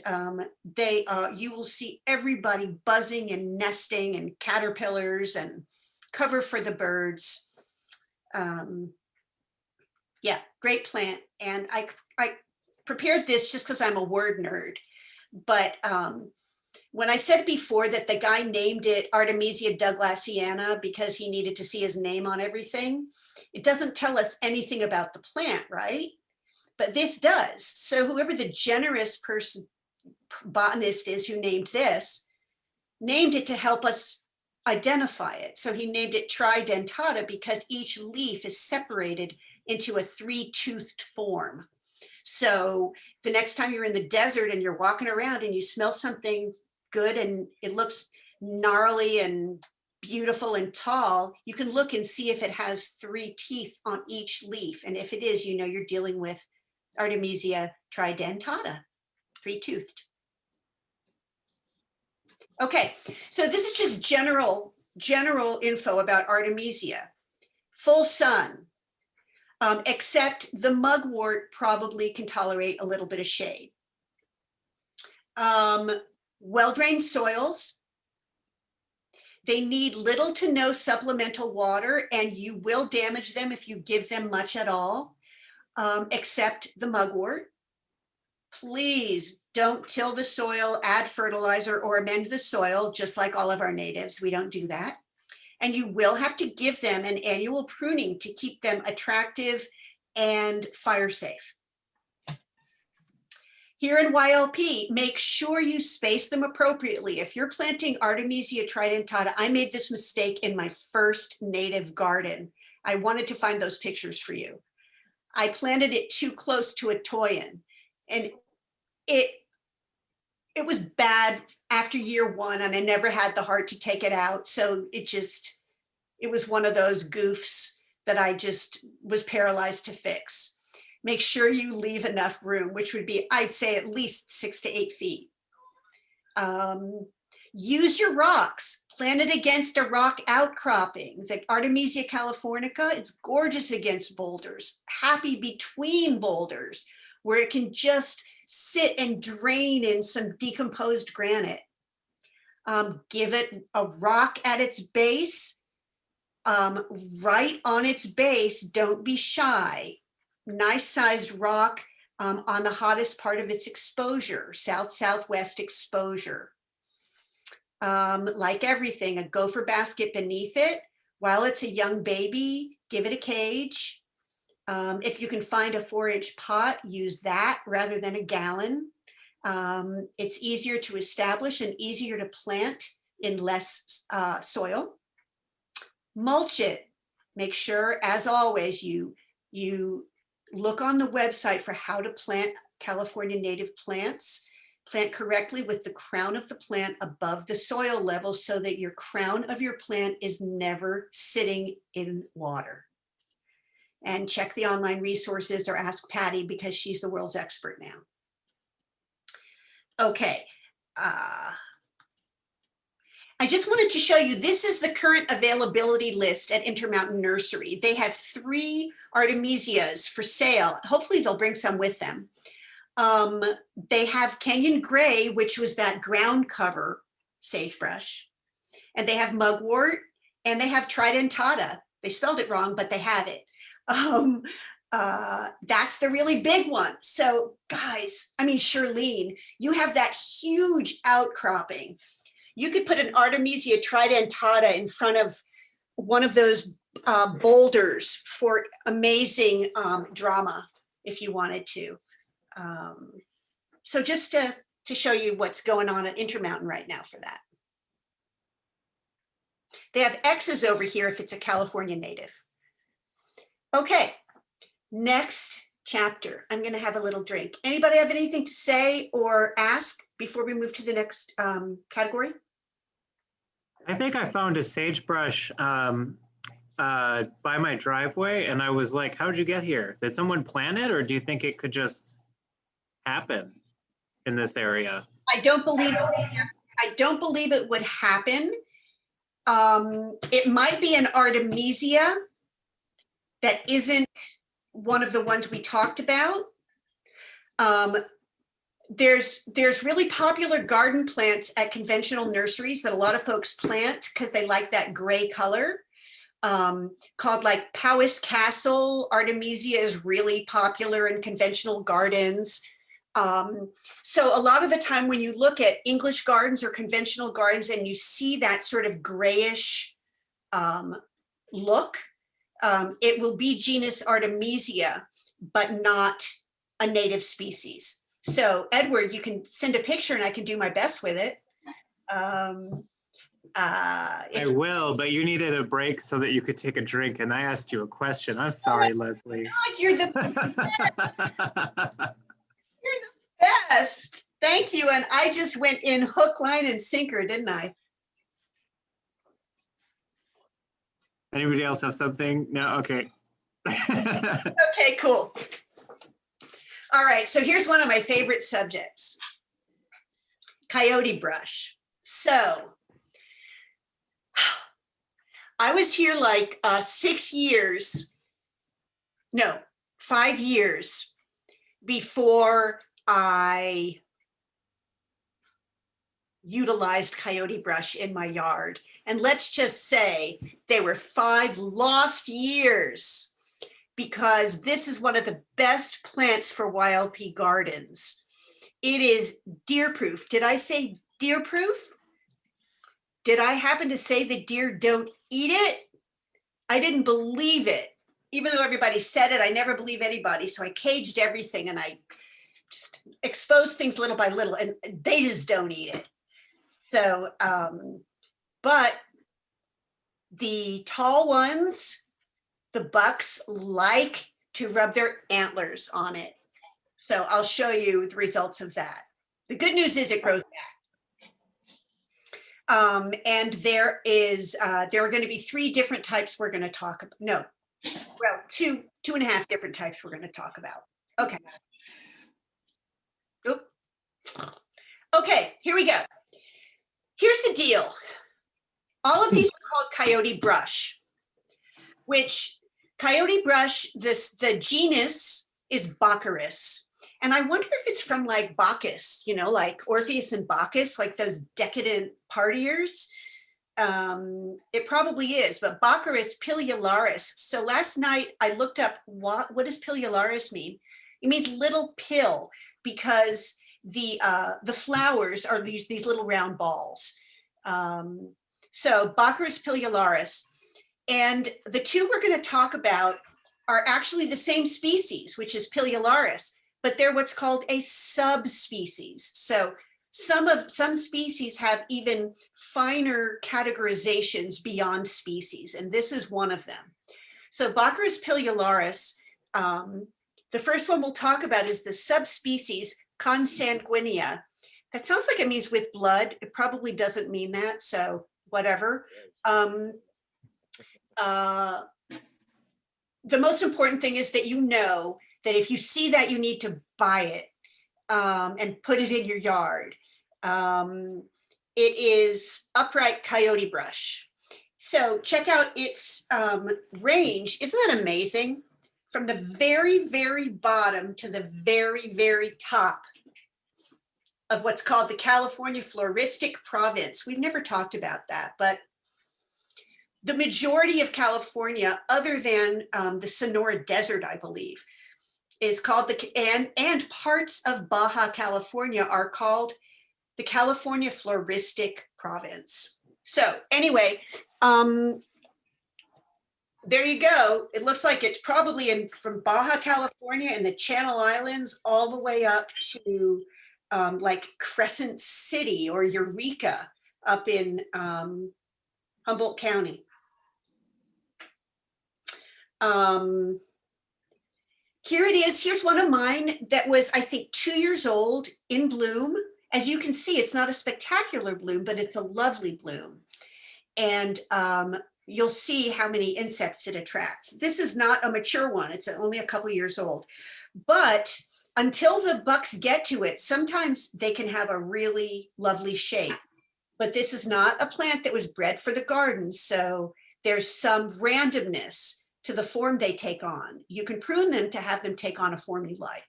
you will see everybody buzzing and nesting and caterpillars and cover for the birds. Yeah, great plant. And I prepared this just because I'm a word nerd. But when I said before that the guy named it Artemisia Douglasiana because he needed to see his name on everything, it doesn't tell us anything about the plant, right? But this does. So whoever the generous botanist is who named this, named it to help us identify it. So he named it Tri-Dentata because each leaf is separated into a 3-toothed form. So the next time you're in the desert and you're walking around and you smell something good and it looks gnarly and beautiful and tall, you can look and see if it has 3 teeth on each leaf. And if it is, you know you're dealing with Artemisia Tri-Dentata, 3-toothed. Okay, so this is just general info about Artemisia. Full sun, except the mugwort probably can tolerate a little bit of shade. Well-drained soils. They need little to no supplemental water, and you will damage them if you give them much at all, except the mugwort. Please don't till the soil, add fertilizer, or amend the soil, just like all of our natives. We don't do that. And you will have to give them an annual pruning to keep them attractive and fire safe. Here in YLP, make sure you space them appropriately. If you're planting Artemisia Tri-Dentata, I made this mistake in my first native garden. I wanted to find those pictures for you. I planted it too close to a toyin, and it was bad after year 1, and I never had the heart to take it out. So it was one of those goofs that I just was paralyzed to fix. Make sure you leave enough room, which would be, I'd say, at least 6 to 8 feet. Use your rocks. Plant it against a rock outcropping. The Artemisia Californica, it's gorgeous against boulders, happy between boulders, where it can just sit and drain in some decomposed granite. Give it a rock at its base, right on its base. Don't be shy. Nice sized rock on the hottest part of its exposure, southwest exposure. Like everything, a gopher basket beneath it. While it's a young baby, give it a cage. If you can find a 4-inch pot, use that rather than a gallon. It's easier to establish and easier to plant in less soil. Mulch it. Make sure, as always, you look on the website for how to plant California native plants. Plant correctly with the crown of the plant above the soil level so that your crown of your plant is never sitting in water. And check the online resources or ask Patty because she's the world's expert now. Okay. I just wanted to show you, this is the current availability list at Intermountain Nursery. They have 3 Artemisias for sale. Hopefully they'll bring some with them. They have Kenyan Gray, which was that ground cover sagebrush. And they have Mugwort, and they have Tri-Dentata. They spelled it wrong, but they have it. That's the really big one. So guys, I mean, Charlene, you have that huge outcropping. You could put an Artemisia Tri-Dentata in front of one of those boulders for amazing drama if you wanted to. So just to show you what's going on at Intermountain right now for that. They have X's over here if it's a California native. Okay, next chapter. I'm going to have a little drink. Anybody have anything to say or ask before we move to the next category? I think I found a sagebrush by my driveway, and I was like, how'd you get here? Did someone plant it, or do you think it could just happen in this area? I don't believe it would happen. It might be an Artemisia that isn't one of the ones we talked about. There's really popular garden plants at conventional nurseries that a lot of folks plant because they like that gray color, called like Powys Castle. Artemisia is really popular in conventional gardens. So a lot of the time when you look at English gardens or conventional gardens and you see that sort of grayish look, it will be genus Artemisia, but not a native species. So Edward, you can send a picture and I can do my best with it. I will, but you needed a break so that you could take a drink, and I asked you a question. I'm sorry, Leslie. God, you're the best. Thank you. And I just went in hook, line, and sinker, didn't I? Anybody else have something? No? Okay. Okay, cool. All right, so here's one of my favorite subjects. Coyote brush. So I was here like 5 years before I utilized coyote brush in my yard. And let's just say they were 5 lost years, because this is one of the best plants for wild pea gardens. It is deer proof. Did I say deer proof? Did I happen to say the deer don't eat it? I didn't believe it. Even though everybody said it, I never believe anybody. So I caged everything and I just exposed things little by little, and they just don't eat it. So, but the tall ones, the bucks like to rub their antlers on it. So I'll show you the results of that. The good news is it grows back. And there are going to be 3 different types we're going to talk about. No, well, 2.5 different types we're going to talk about. Okay. Oop. Okay, here we go. Here's the deal. All of these are called coyote brush, which coyote brush, the genus is Baccharis. And I wonder if it's from like Bacchus, you know, like Orpheus and Bacchus, like those decadent partiers. It probably is, but Baccharis pileolaris. So last night I looked up what does pileolaris mean? It means little pill, because the flowers are these little round balls. So Baccharis pileolaris. And the 2 we're going to talk about are actually the same species, which is pileolaris, but they're what's called a subspecies. So some species have even finer categorizations beyond species, and this is one of them. So Baccharis pileolaris, the first one we'll talk about is the subspecies consanguinea. That sounds like it means with blood. It probably doesn't mean that, so whatever. The most important thing is that you know that if you see that, you need to buy it and put it in your yard. It is upright coyote brush. So check out its range. Isn't that amazing? From the very, very bottom to the very, very top of what's called the California Floristic province. We've never talked about that, but the majority of California, other than the Sonora Desert, I believe, is called and parts of Baja California are called the California Floristic Province. So anyway, there you go. It looks like it's probably from Baja California and the Channel Islands all the way up to like Crescent City or Eureka up in Humboldt County. Here it is. Here's one of mine that was, I think, 2 years old in bloom. As you can see, it's not a spectacular bloom, but it's a lovely bloom. And you'll see how many insects it attracts. This is not a mature one. It's only a couple years old. But until the bucks get to it, sometimes they can have a really lovely shape. But this is not a plant that was bred for the garden. So there's some randomness to the form they take on. You can prune them to have them take on a form you like.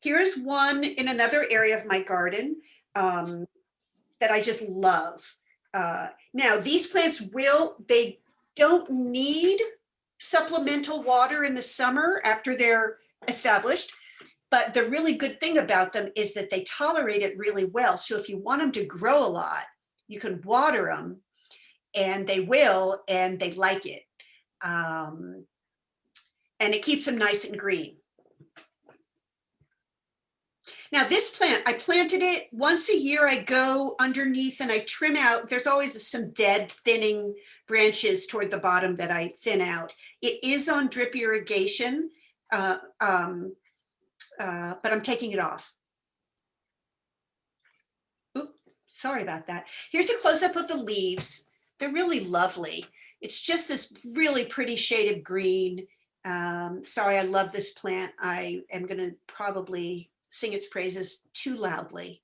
Here's one in another area of my garden that I just love. Now these plants they don't need supplemental water in the summer after they're established, but the really good thing about them is that they tolerate it really well. So if you want them to grow a lot, you can water them and they will, and they like it. And it keeps them nice and green. Now this plant, I planted it once a year. I go underneath and I trim out. There's always some dead thinning branches toward the bottom that I thin out. It is on drip irrigation, but I'm taking it off. Oops, sorry about that. Here's a close-up of the leaves. They're really lovely. It's just this really pretty shade of green. Sorry, I love this plant. I am going to probably sing its praises too loudly.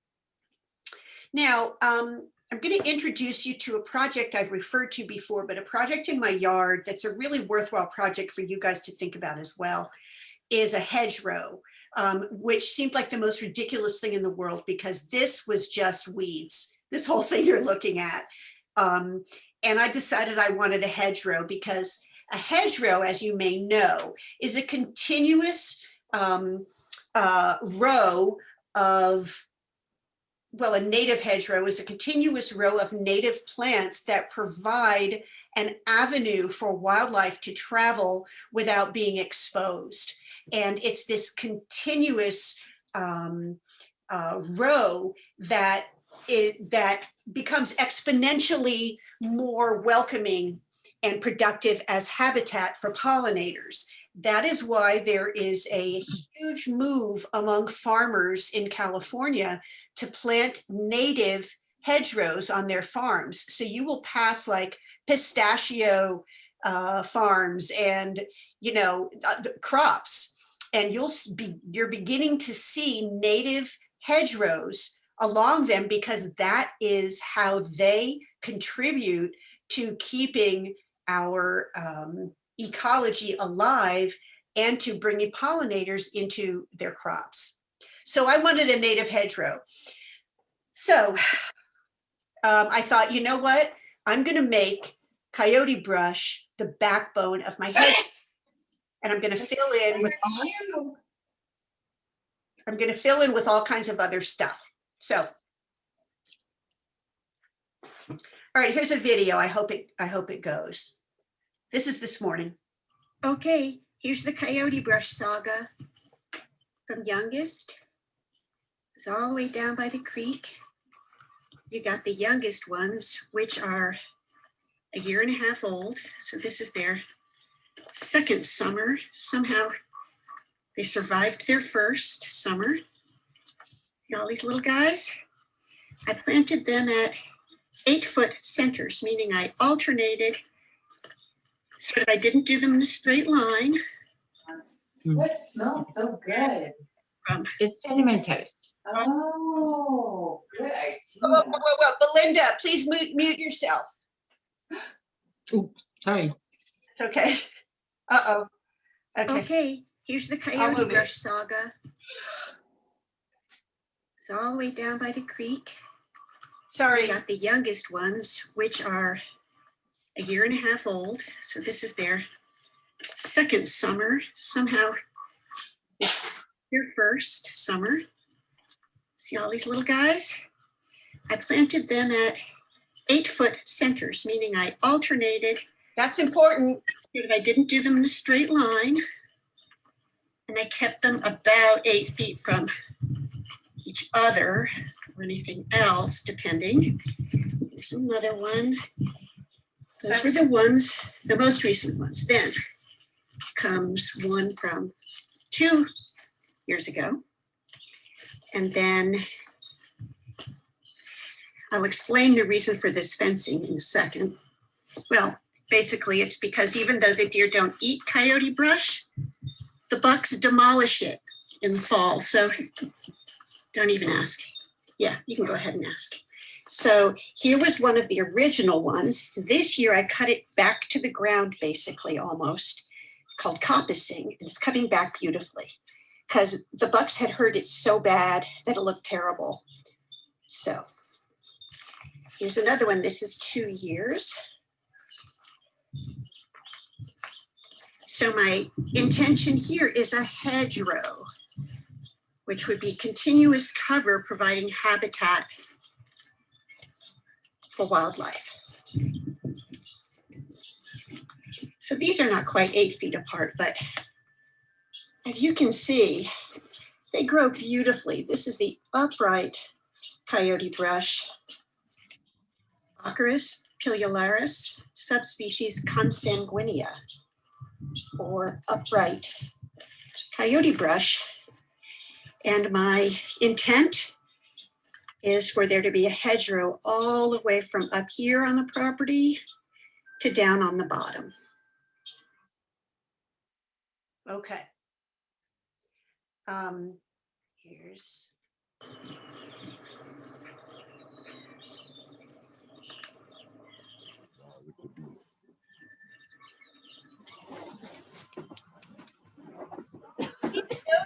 Now, I'm going to introduce you to a project I've referred to before, but a project in my yard that's a really worthwhile project for you guys to think about as well, is a hedgerow, which seemed like the most ridiculous thing in the world because this was just weeds, this whole thing you're looking at. And I decided I wanted a hedgerow because a hedgerow, as you may know, is a continuous row of, well, a native hedgerow is a continuous row of native plants that provide an avenue for wildlife to travel without being exposed. And it's this continuous row that becomes exponentially more welcoming and productive as habitat for pollinators. That is why there is a huge move among farmers in California to plant native hedgerows on their farms. So you will pass like pistachio farms and, you know, crops, and you're beginning to see native hedgerows along them because that is how they contribute to keeping our ecology alive and to bringing pollinators into their crops. So I wanted a native hedgerow. So I thought, you know what? I'm going to make Coyote Brush the backbone of my hedge. And I'm going to fill in with all kinds of other stuff. So, all right, here's a video. I hope it goes. This is this morning. Okay, here's the Coyote Brush saga from youngest. It's all the way down by the creek. You got the youngest ones, which are a year and a half old. So this is their second summer. Somehow they survived their first summer. See all these little guys? I planted them at 8-foot centers, meaning I alternated so that I didn't do them in a straight line. What smells so good? It's cinnamon toast. Oh, good idea. Whoa. Belinda, please mute yourself. Ooh, sorry. It's okay. Uh-oh. Okay, here's the Coyote Brush saga. It's all the way down by the creek. Sorry. We got the youngest ones, which are a year and a half old. So this is their second summer. Somehow it's their first summer. See all these little guys? I planted them at 8-foot centers, meaning I alternated. That's important. I didn't do them in a straight line. And I kept them about 8 feet from each other or anything else, depending. There's another one. Those were the ones, the most recent ones. Then comes one from 2 years ago. And then I'll explain the reason for this fencing in a second. Well, basically it's because even though the deer don't eat coyote brush, the bucks demolish it in the fall. So don't even ask. Yeah, you can go ahead and ask. So here was one of the original ones. This year I cut it back to the ground, basically almost, called coppicing. And it's coming back beautifully because the bucks had hurt it so bad that it looked terrible. So here's another one. This is 2 years. So my intention here is a hedgerow, which would be continuous cover providing habitat for wildlife. So these are not quite 8 feet apart, but as you can see, they grow beautifully. This is the upright coyote brush, Baccharis pilularis, subspecies consanguinea, or upright coyote brush. And my intent is for there to be a hedgerow all the way from up here on the property to down on the bottom. Okay. Here's.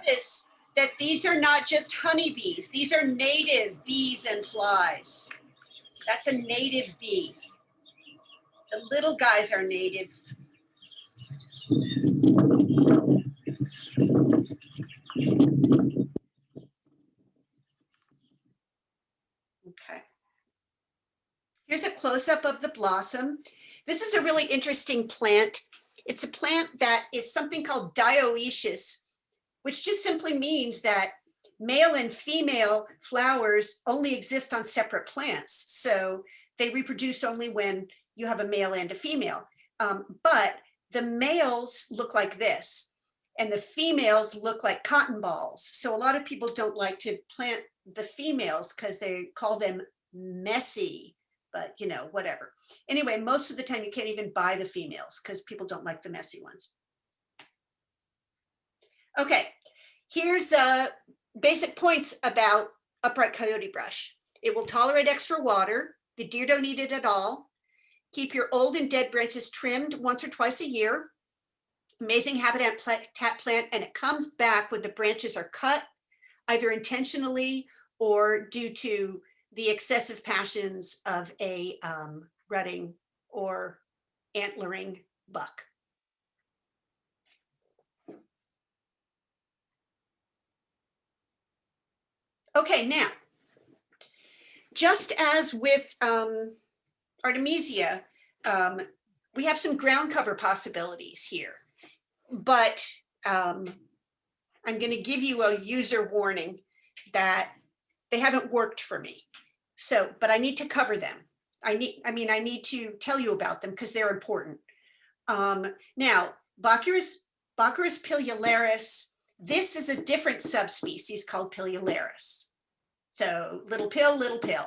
Notice that these are not just honeybees. These are native bees and flies. That's a native bee. The little guys are native. Okay. Here's a close-up of the blossom. This is a really interesting plant. It's a plant that is something called dioecious, which just simply means that male and female flowers only exist on separate plants. So they reproduce only when you have a male and a female. But the males look like this, and the females look like cotton balls. So a lot of people don't like to plant the females because they call them messy, but you know, whatever. Anyway, most of the time you can't even buy the females because people don't like the messy ones. Okay, here's basic points about upright coyote brush. It will tolerate extra water. The deer don't eat it at all. Keep your old and dead branches trimmed once or twice a year. Amazing habitat plant, and it comes back when the branches are cut, either intentionally or due to the excessive passions of a rutting or antlering buck. Okay, now, just as with Artemisia, we have some ground cover possibilities here, but I'm going to give you a user warning that they haven't worked for me. So, but I need to cover them. I need to tell you about them because they're important. Now, Baccharis pilularis, this is a different subspecies called pilularis. So little pill, little pill.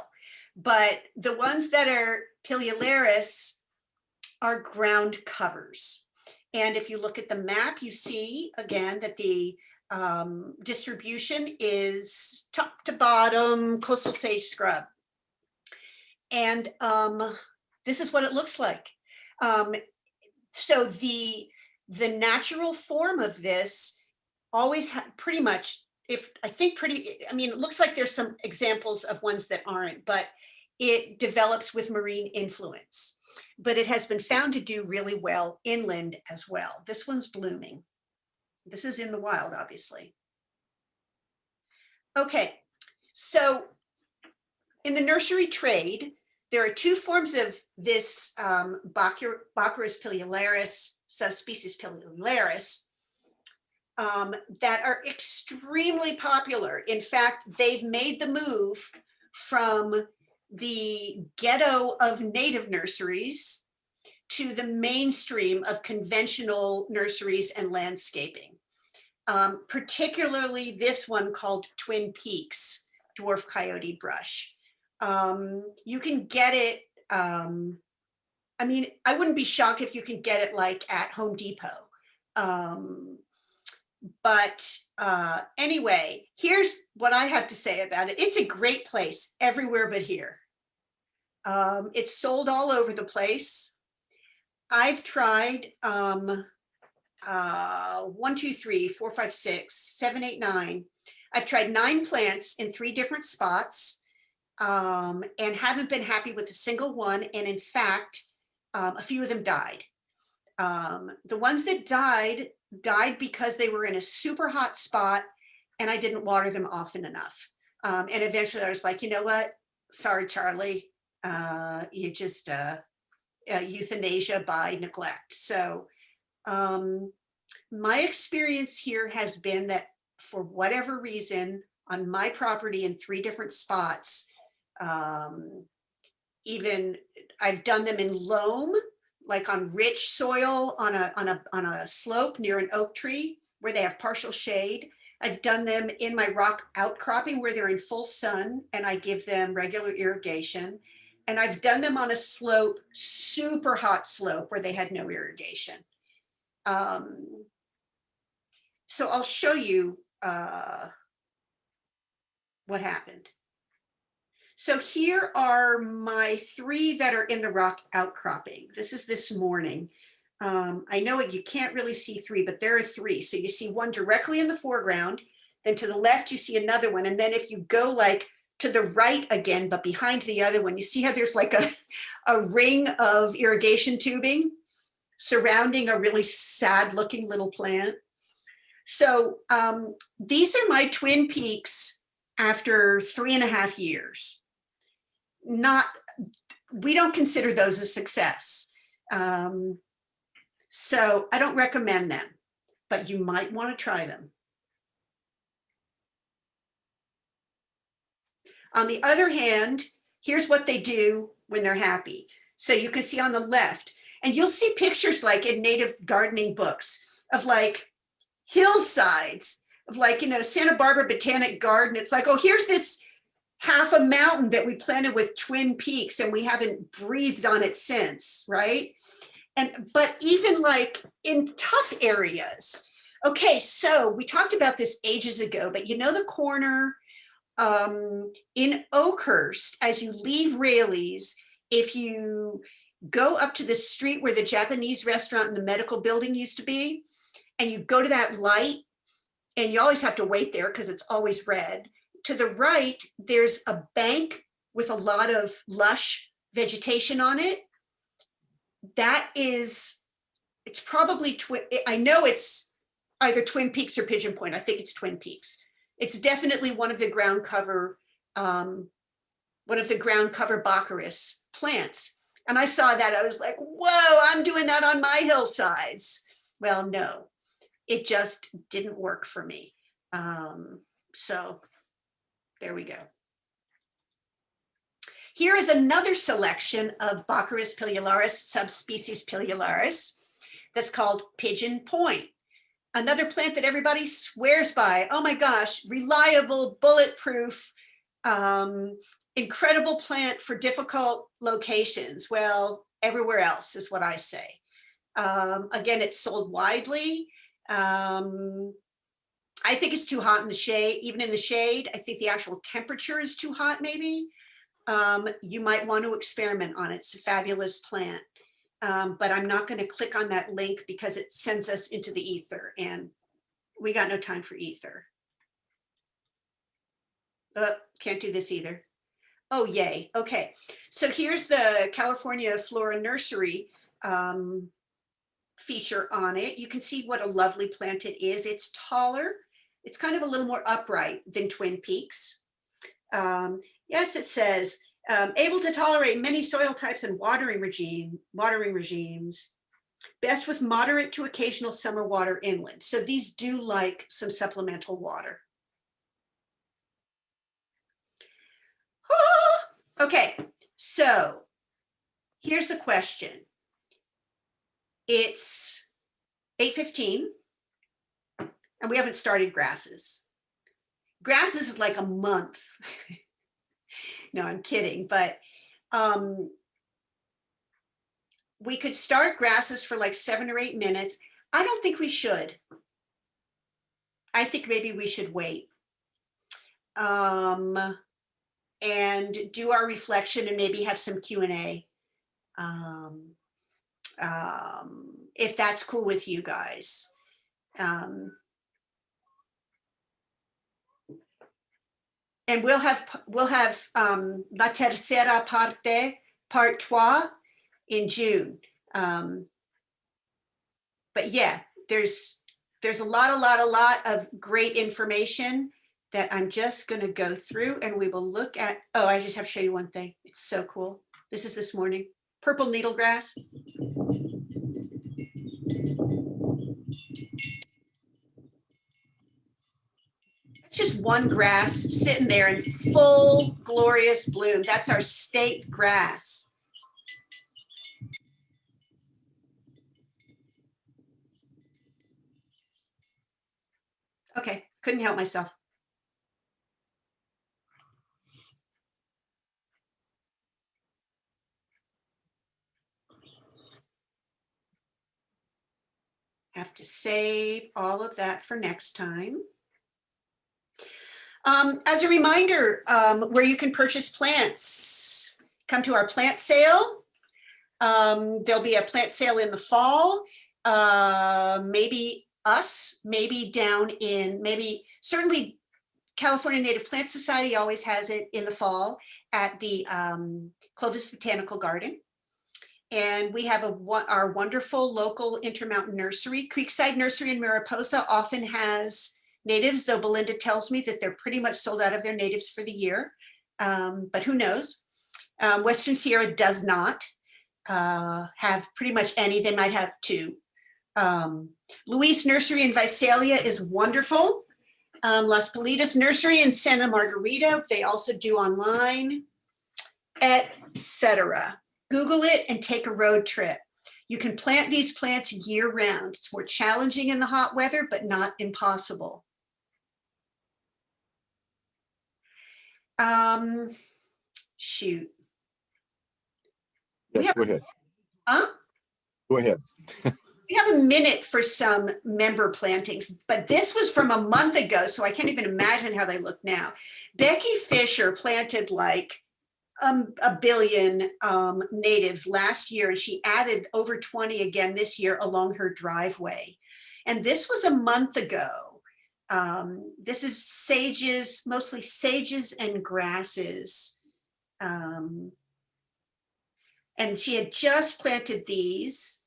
But the ones that are pilularis are ground covers. And if you look at the map, you see again that the distribution is top to bottom coastal sage scrub. And this is what it looks like. So the natural form of this always pretty much, it looks like there's some examples of ones that aren't, but it develops with marine influence, but it has been found to do really well inland as well. This one's blooming. This is in the wild, obviously. Okay, so in the nursery trade, there are two forms of this Baccharis pilularis, subspecies pilularis, that are extremely popular. In fact, they've made the move from the ghetto of native nurseries to the mainstream of conventional nurseries and landscaping. Particularly this one called Twin Peaks Dwarf Coyote Brush. You can get it, I mean, I wouldn't be shocked if you can get it like at Home Depot. But anyway, here's what I have to say about it. It's a great place everywhere but here. It's sold all over the place. I've tried 1, 2, 3, 4, 5, 6, 7, 8, 9. I've tried 9 plants in 3 different spots and haven't been happy with a single one. And in fact, a few of them died. The ones that died because they were in a super hot spot and I didn't water them often enough. And eventually I was like, you know what? Sorry, Charlie. You just euthanasia by neglect. So my experience here has been that for whatever reason on my property in 3 different spots, even I've done them in loam, like on rich soil on a slope near an oak tree where they have partial shade. I've done them in my rock outcropping where they're in full sun and I give them regular irrigation. And I've done them on a slope, super hot slope where they had no irrigation. So I'll show you what happened. So here are my 3 that are in the rock outcropping. This is this morning. I know you can't really see 3, but there are 3. So you see one directly in the foreground, then to the left, you see another one. And then if you go like to the right again, but behind the other one, you see how there's like a ring of irrigation tubing surrounding a really sad looking little plant. So these are my Twin Peaks after 3.5 years. We don't consider those a success. So I don't recommend them, but you might want to try them. On the other hand, here's what they do when they're happy. So you can see on the left, and you'll see pictures like in native gardening books of like hillsides of like, you know, Santa Barbara Botanic Garden. It's like, oh, here's this half a mountain that we planted with Twin Peaks and we haven't breathed on it since, right? But even like in tough areas. Okay, so we talked about this ages ago, but you know the corner in Oakhurst, as you leave Raley's, if you go up to the street where the Japanese restaurant and the medical building used to be, and you go to that light, and you always have to wait there because it's always red. To the right, there's a bank with a lot of lush vegetation on it. That is, it's probably, I know it's either Twin Peaks or Pigeon Point. I think it's Twin Peaks. It's definitely one of the ground cover Baccharis plants. And I saw that, I was like, whoa, I'm doing that on my hillsides. Well, no, it just didn't work for me. So there we go. Here is another selection of Baccharis pilularis, subspecies pilularis, that's called Pigeon Point. Another plant that everybody swears by. Oh my gosh, reliable, bulletproof, incredible plant for difficult locations. Well, everywhere else is what I say. Again, it's sold widely. I think it's too hot in the shade, even in the shade. I think the actual temperature is too hot, maybe. You might want to experiment on it. It's a fabulous plant. But I'm not going to click on that link because it sends us into the ether and we got no time for ether. Can't do this either. Oh, yay. Okay. So here's the California Flora Nursery feature on it. You can see what a lovely plant it is. It's taller. It's kind of a little more upright than Twin Peaks. Yes, it says able to tolerate many soil types and watering regimes. Best with moderate to occasional summer water inland. So these do like some supplemental water. Okay, so here's the question. It's 8:15 and we haven't started grasses. Grasses is like a month. No, I'm kidding, but we could start grasses for like 7 or 8 minutes. I don't think we should. I think maybe we should wait. And do our reflection and maybe have some Q&A. If that's cool with you guys. And we'll have La Tercera Parte, Part 3 in June. But yeah, there's a lot of great information that I'm just going to go through, and we will look at. Oh, I just have to show you one thing. It's so cool. This is this morning. Purple needlegrass. It's just one grass sitting there in full glorious bloom. That's our state grass. Okay, couldn't help myself. Have to save all of that for next time. As a reminder, where you can purchase plants, come to our plant sale. There'll be a plant sale in the fall. Maybe us, maybe down in, certainly California Native Plant Society always has it in the fall at the Clovis Botanical Garden. And we have our wonderful local Intermountain Nursery. Creekside Nursery in Mariposa often has natives, though Belinda tells me that they're pretty much sold out of their natives for the year. But who knows? Western Sierra does not have pretty much any. They might have 2. Luis Nursery in Visalia is wonderful. Las Politas Nursery in Santa Margarita, they also do online, etc. Google it and take a road trip. You can plant these plants year round. It's more challenging in the hot weather, but not impossible. Shoot. Yes, go ahead. Huh? Go ahead. We have a minute for some member plantings, but this was from a month ago, so I can't even imagine how they look now. Becky Fisher planted like a billion natives last year, and she added over 20 again this year along her driveway. And this was a month ago. This is sages, mostly sages and grasses. And she had just planted these.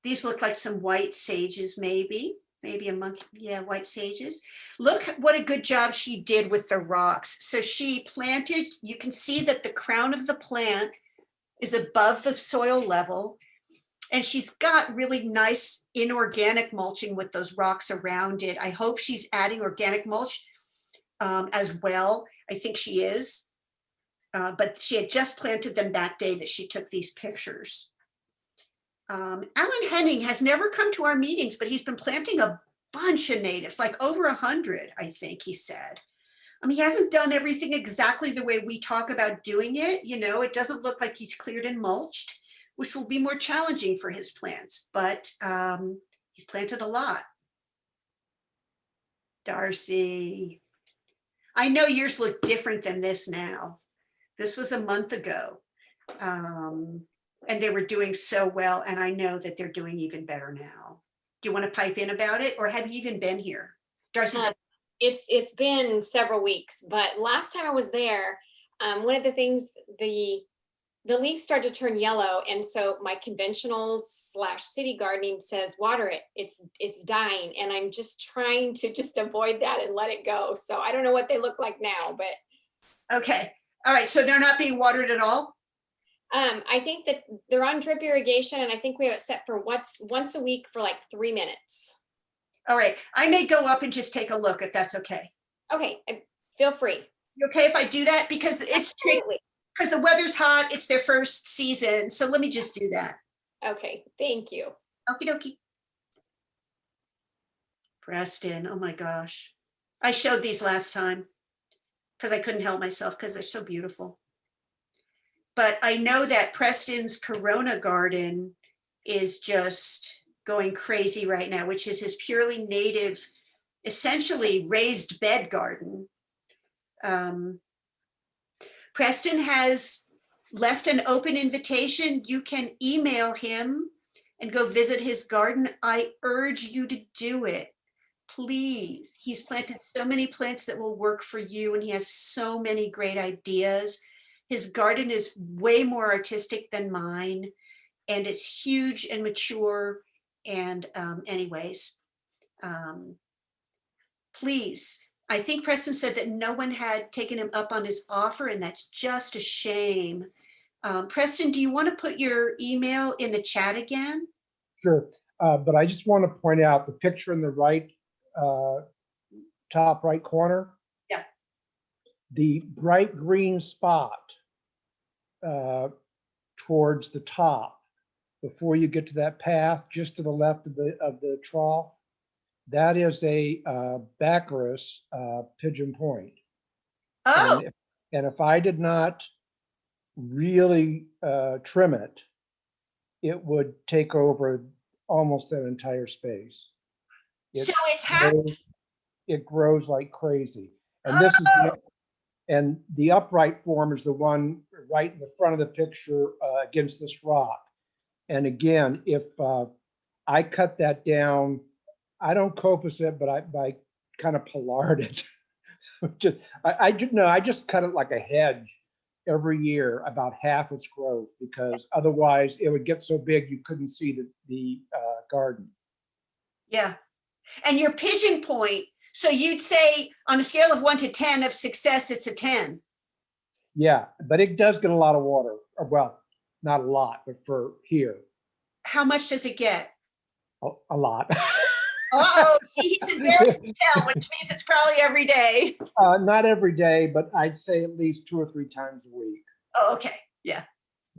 These look like some white sages, maybe a month. Yeah, white sages. Look what a good job she did with the rocks. So she planted, you can see that the crown of the plant is above the soil level. And she's got really nice inorganic mulching with those rocks around it. I hope she's adding organic mulch as well. I think she is. But she had just planted them that day that she took these pictures. Alan Henning has never come to our meetings, but he's been planting a bunch of natives, like over 100, I think he said. He hasn't done everything exactly the way we talk about doing it. You know, it doesn't look like he's cleared and mulched, which will be more challenging for his plants, but he's planted a lot. Darcy, I know yours look different than this now. This was a month ago. And they were doing so well, and I know that they're doing even better now. Do you want to pipe in about it, or have you even been here? Darcy, it's been several weeks, but last time I was there, one of the things, the leaves start to turn yellow, and so my conventional / city gardening says water it. It's dying, and I'm just trying to just avoid that and let it go. So I don't know what they look like now, but Okay. All right. So they're not being watered at all? I think that they're on drip irrigation, and I think we have it set for once a week for like 3 minutes. All right. I may go up and just take a look if that's okay. Okay, feel free. You okay if I do that? Because it's tricky. Absolutely. Because the weather's hot, it's their first season. So let me just do that. Okay, thank you. Okie dokie. Preston, oh my gosh. I showed these last time because I couldn't help myself because they're so beautiful. But I know that Preston's Corona garden is just going crazy right now, which is his purely native, essentially raised bed garden. Preston has left an open invitation. You can email him and go visit his garden. I urge you to do it, please. He's planted so many plants that will work for you, and he has so many great ideas. His garden is way more artistic than mine, and it's huge and mature. And anyways, please. I think Preston said that no one had taken him up on his offer, and that's just a shame. Preston, do you want to put your email in the chat again? Sure, but I just want to point out the picture in the right, top right corner. Yeah. The bright green spot towards the top, before you get to that path, just to the left of the trough. That is a Baccharis pigeon point. Oh, And if I did not really trim it, it would take over almost that entire space. so it's happening. It grows like crazy. And this is and the upright form is the one right in the front of the picture against this rock. And again, if I cut that down, I don't coppice it, but I kind of pollard it. I just cut it like a hedge every year, about half its growth, because otherwise it would get so big you couldn't see the garden. Yeah. And your pigeon point, so you'd say on a scale of 1 to 10 of success, it's a 10. Yeah, but it does get a lot of water. Well, not a lot, but for here. How much does it get? A lot. Uh-oh, see, he's embarrassed to tell, which means it's probably every day. Not every day, but I'd say at least 2 or 3 times a week. Oh, okay. Yeah.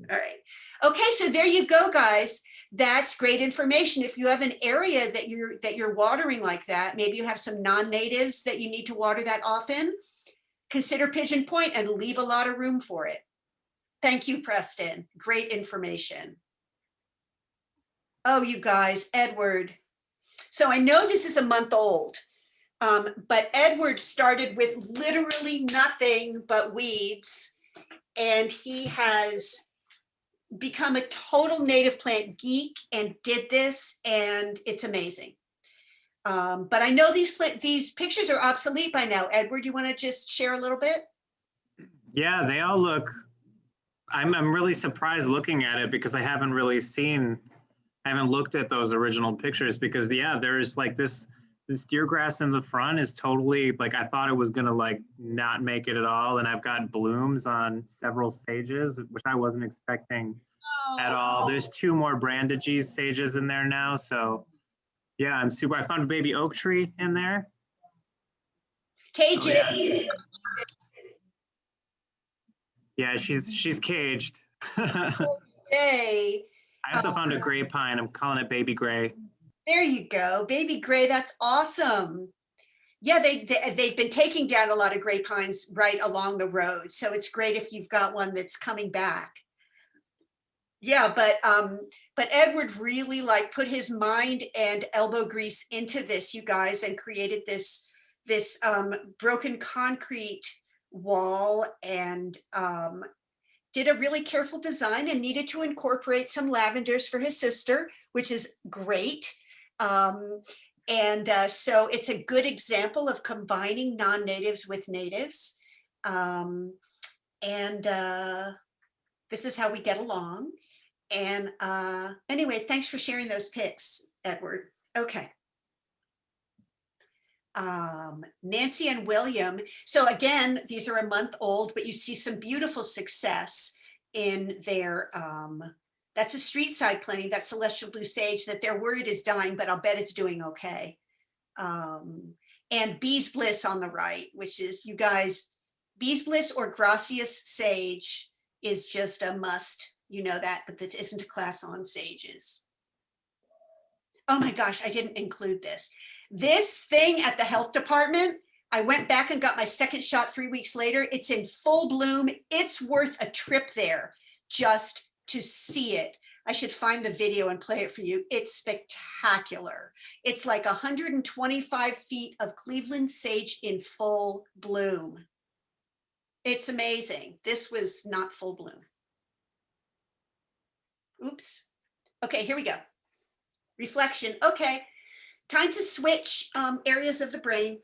All right. Okay, so there you go, guys. That's great information. If you have an area that you're watering like that, maybe you have some non-natives that you need to water that often, consider Pigeon Point and leave a lot of room for it. Thank you, Preston. Great information. Oh, you guys, Edward. So I know this is a month old, but Edward started with literally nothing but weeds, and he has become a total native plant geek and did this, and it's amazing. But I know these pictures are obsolete by now. Edward, you want to just share a little bit? Yeah, they all look, I'm really surprised looking at it because I haven't looked at those original pictures, because yeah, there's like this deer grass in the front is totally like, I thought it was gonna like not make it at all. And I've got blooms on several sages, which I wasn't expecting at all. There's 2 more Brandagees sages in there now. So yeah, I found a baby oak tree in there. KJ. Oh, yeah. Yeah, she's caged. Hey. I also found a gray pine. I'm calling it Baby Gray. There you go, Baby Gray. That's awesome. Yeah, they've been taking down a lot of gray pines right along the road, so it's great if you've got one that's coming back. Yeah, but Edward really like put his mind and elbow grease into this, you guys, and created this broken concrete wall, and did a really careful design, and needed to incorporate some lavenders for his sister, which is great. So it's a good example of combining non-natives with natives. And this is how we get along. And anyway, thanks for sharing those pics, Edward. Okay. Nancy and William. So again, these are a month old, but you see some beautiful success in their, that's a street side planting, that celestial blue sage that they're worried is dying, but I'll bet it's doing okay. And Bee's Bliss on the right, which is, you guys, Bee's Bliss or Gracias sage is just a must. You know that, but that isn't a class on sages. Oh my gosh, I didn't include this. This thing at the health department, I went back and got my second shot 3 weeks later. It's in full bloom. It's worth a trip there just to see it. I should find the video and play it for you. It's spectacular. It's like 125 feet of Cleveland sage in full bloom. It's amazing. This was not full bloom. Oops. Okay, here we go. Reflection. Okay, time to switch areas of the brain.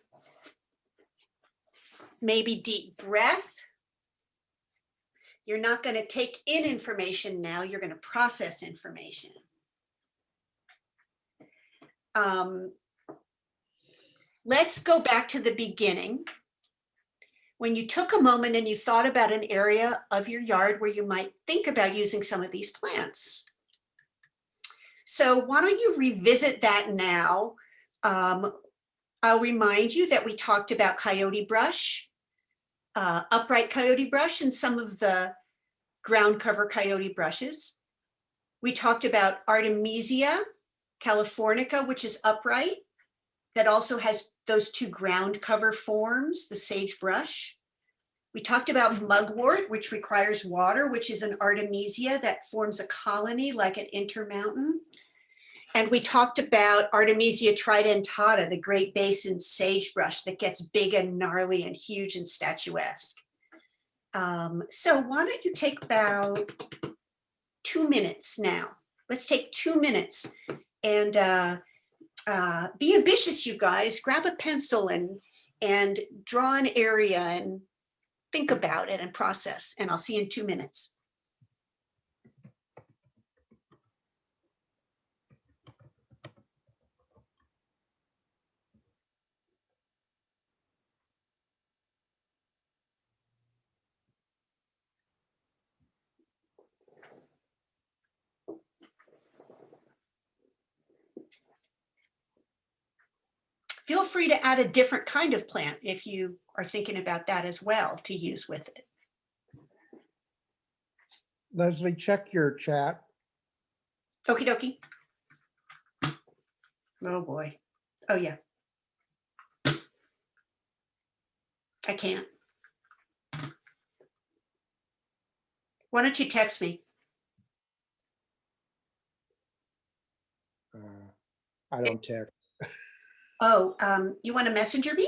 Maybe deep breath. You're not going to take in information now. You're going to process information. Let's go back to the beginning. When you took a moment and you thought about an area of your yard where you might think about using some of these plants. So why don't you revisit that now? I'll remind you that we talked about Coyote Brush, upright Coyote Brush, and some of the ground cover Coyote Brushes. We talked about Artemisia Californica, which is upright, that also has those two ground cover forms, the Sagebrush. We talked about Mugwort, which requires water, which is an Artemisia that forms a colony like an intermountain. And we talked about Artemisia Tri-Dentata, the Great Basin sagebrush that gets big and gnarly and huge and statuesque. So why don't you take about 2 minutes now? Let's take 2 minutes and be ambitious, you guys. Grab a pencil and draw an area and think about it and process. And I'll see you in 2 minutes. Feel free to add a different kind of plant if you are thinking about that as well to use with it. Leslie, check your chat. Okie dokie. Oh boy. Oh yeah. I can't. Why don't you text me? I don't text. Oh, you want to messenger me?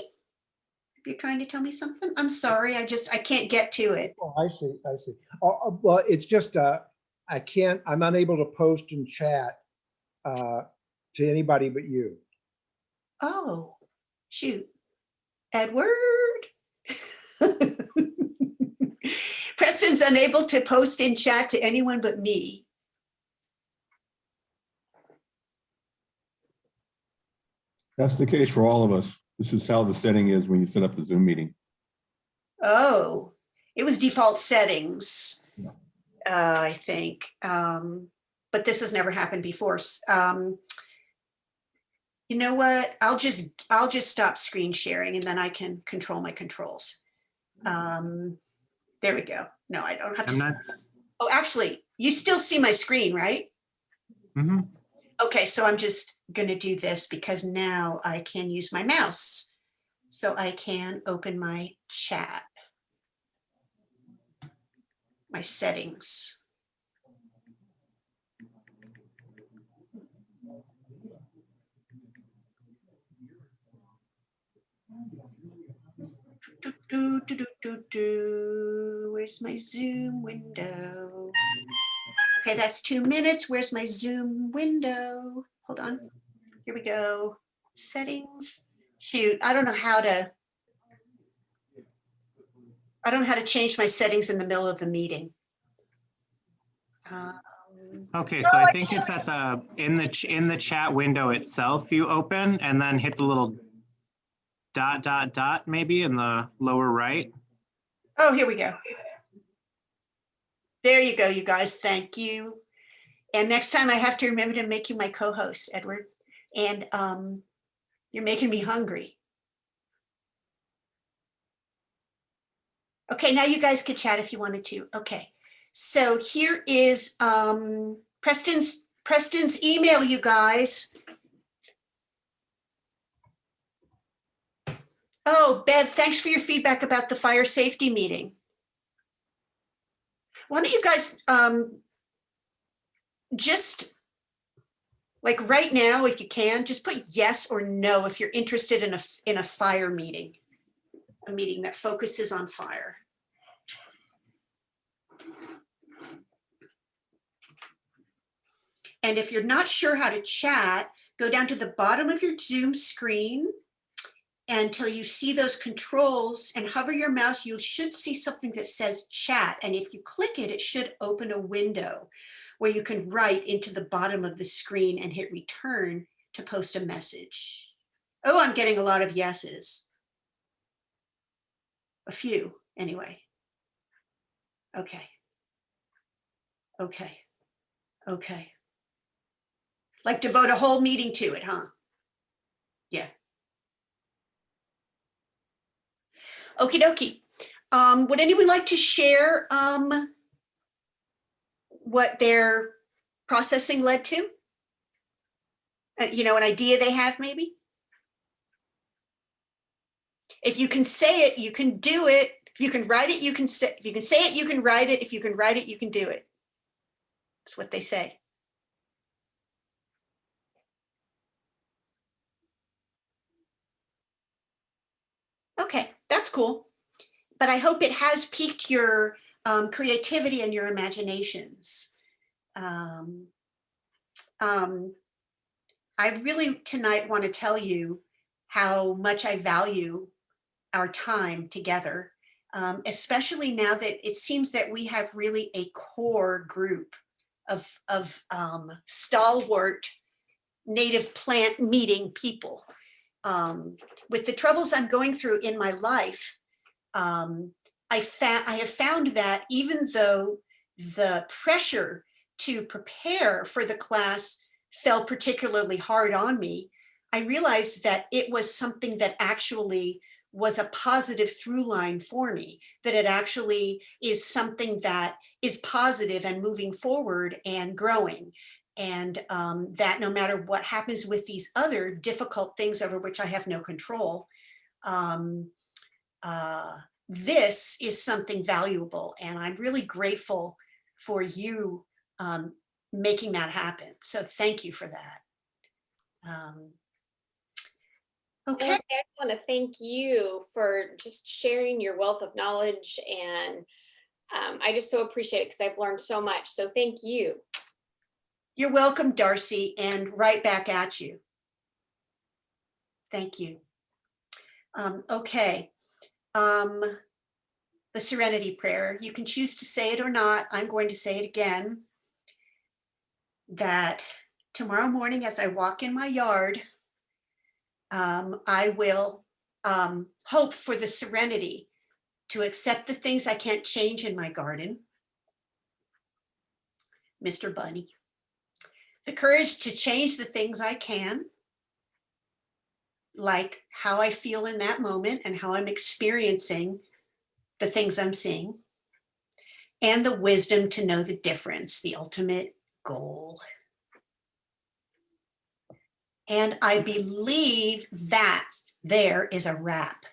If you're trying to tell me something? I'm sorry, I can't get to it. Oh, I see, I see. Well, it's just, I'm unable to post in chat to anybody but you. Oh, shoot. Edward? Preston's unable to post in chat to anyone but me. That's the case for all of us. This is how the setting is when you set up the Zoom meeting. Oh, it was default settings, Yeah. I think. But this has never happened before. You know what? I'll just stop screen sharing and then I can control my controls. There we go. No, I don't have to. Oh, actually, you still see my screen, right? Mm-hmm. Okay, so I'm just going to do this because now I can use my mouse. So I can open my chat, my settings. Where's my Zoom window? Okay, that's 2 minutes. Where's my Zoom window? Hold on. Here we go. Settings. Shoot, I don't know how to. I don't know how to change my settings in the middle of the meeting. Okay, so I think it's at the in the chat window itself you open and then hit the little dot maybe in the lower right. Oh, here we go. There you go, you guys. Thank you. And next time I have to remember to make you my co-host, Edward. And you're making me hungry. Okay, now you guys could chat if you wanted to. Okay, so here is Preston's email, you guys. Oh, Bev, thanks for your feedback about the fire safety meeting. Why don't you guys just like right now, if you can, just put yes or no if you're interested in a fire meeting, a meeting that focuses on fire. And if you're not sure how to chat, go down to the bottom of your Zoom screen until you see those controls and hover your mouse. You should see something that says chat. And if you click it, it should open a window where you can write into the bottom of the screen and hit return to post a message. Oh, I'm getting a lot of yeses. A few, anyway. Okay. Okay. Okay. Like devote a whole meeting to it, huh? Yeah. Okie dokie. Would anyone like to share what their processing led to? You know, an idea they have maybe? If you can say it, you can do it. If you can write it, you can say, if you can say it, you can write it. If you can write it, you can do it. That's what they say. Okay, that's cool. But I hope it has piqued your creativity and your imaginations. I really tonight want to tell you how much I value our time together, especially now that it seems that we have really a core group of stalwart native plant meeting people. With the troubles I'm going through in my life, I have found that even though the pressure to prepare for the class fell particularly hard on me, I realized that it was something that actually was a positive through line for me, that it actually is something that is positive and moving forward and growing. And that no matter what happens with these other difficult things over which I have no control, this is something valuable. And I'm really grateful for you making that happen. So thank you for that. Okay. I want to thank you for just sharing your wealth of knowledge, and I just so appreciate it because I've learned so much. So thank you. You're welcome, Darcy, and right back at you. Thank you. Okay. The Serenity Prayer. You can choose to say it or not. I'm going to say it again. That tomorrow morning as I walk in my yard, I will hope for the serenity to accept the things I can't change in my garden, Mr. Bunny. The courage to change the things I can, like how I feel in that moment and how I'm experiencing the things I'm seeing, and the wisdom to know the difference, the ultimate goal. And I believe that there is a wrap.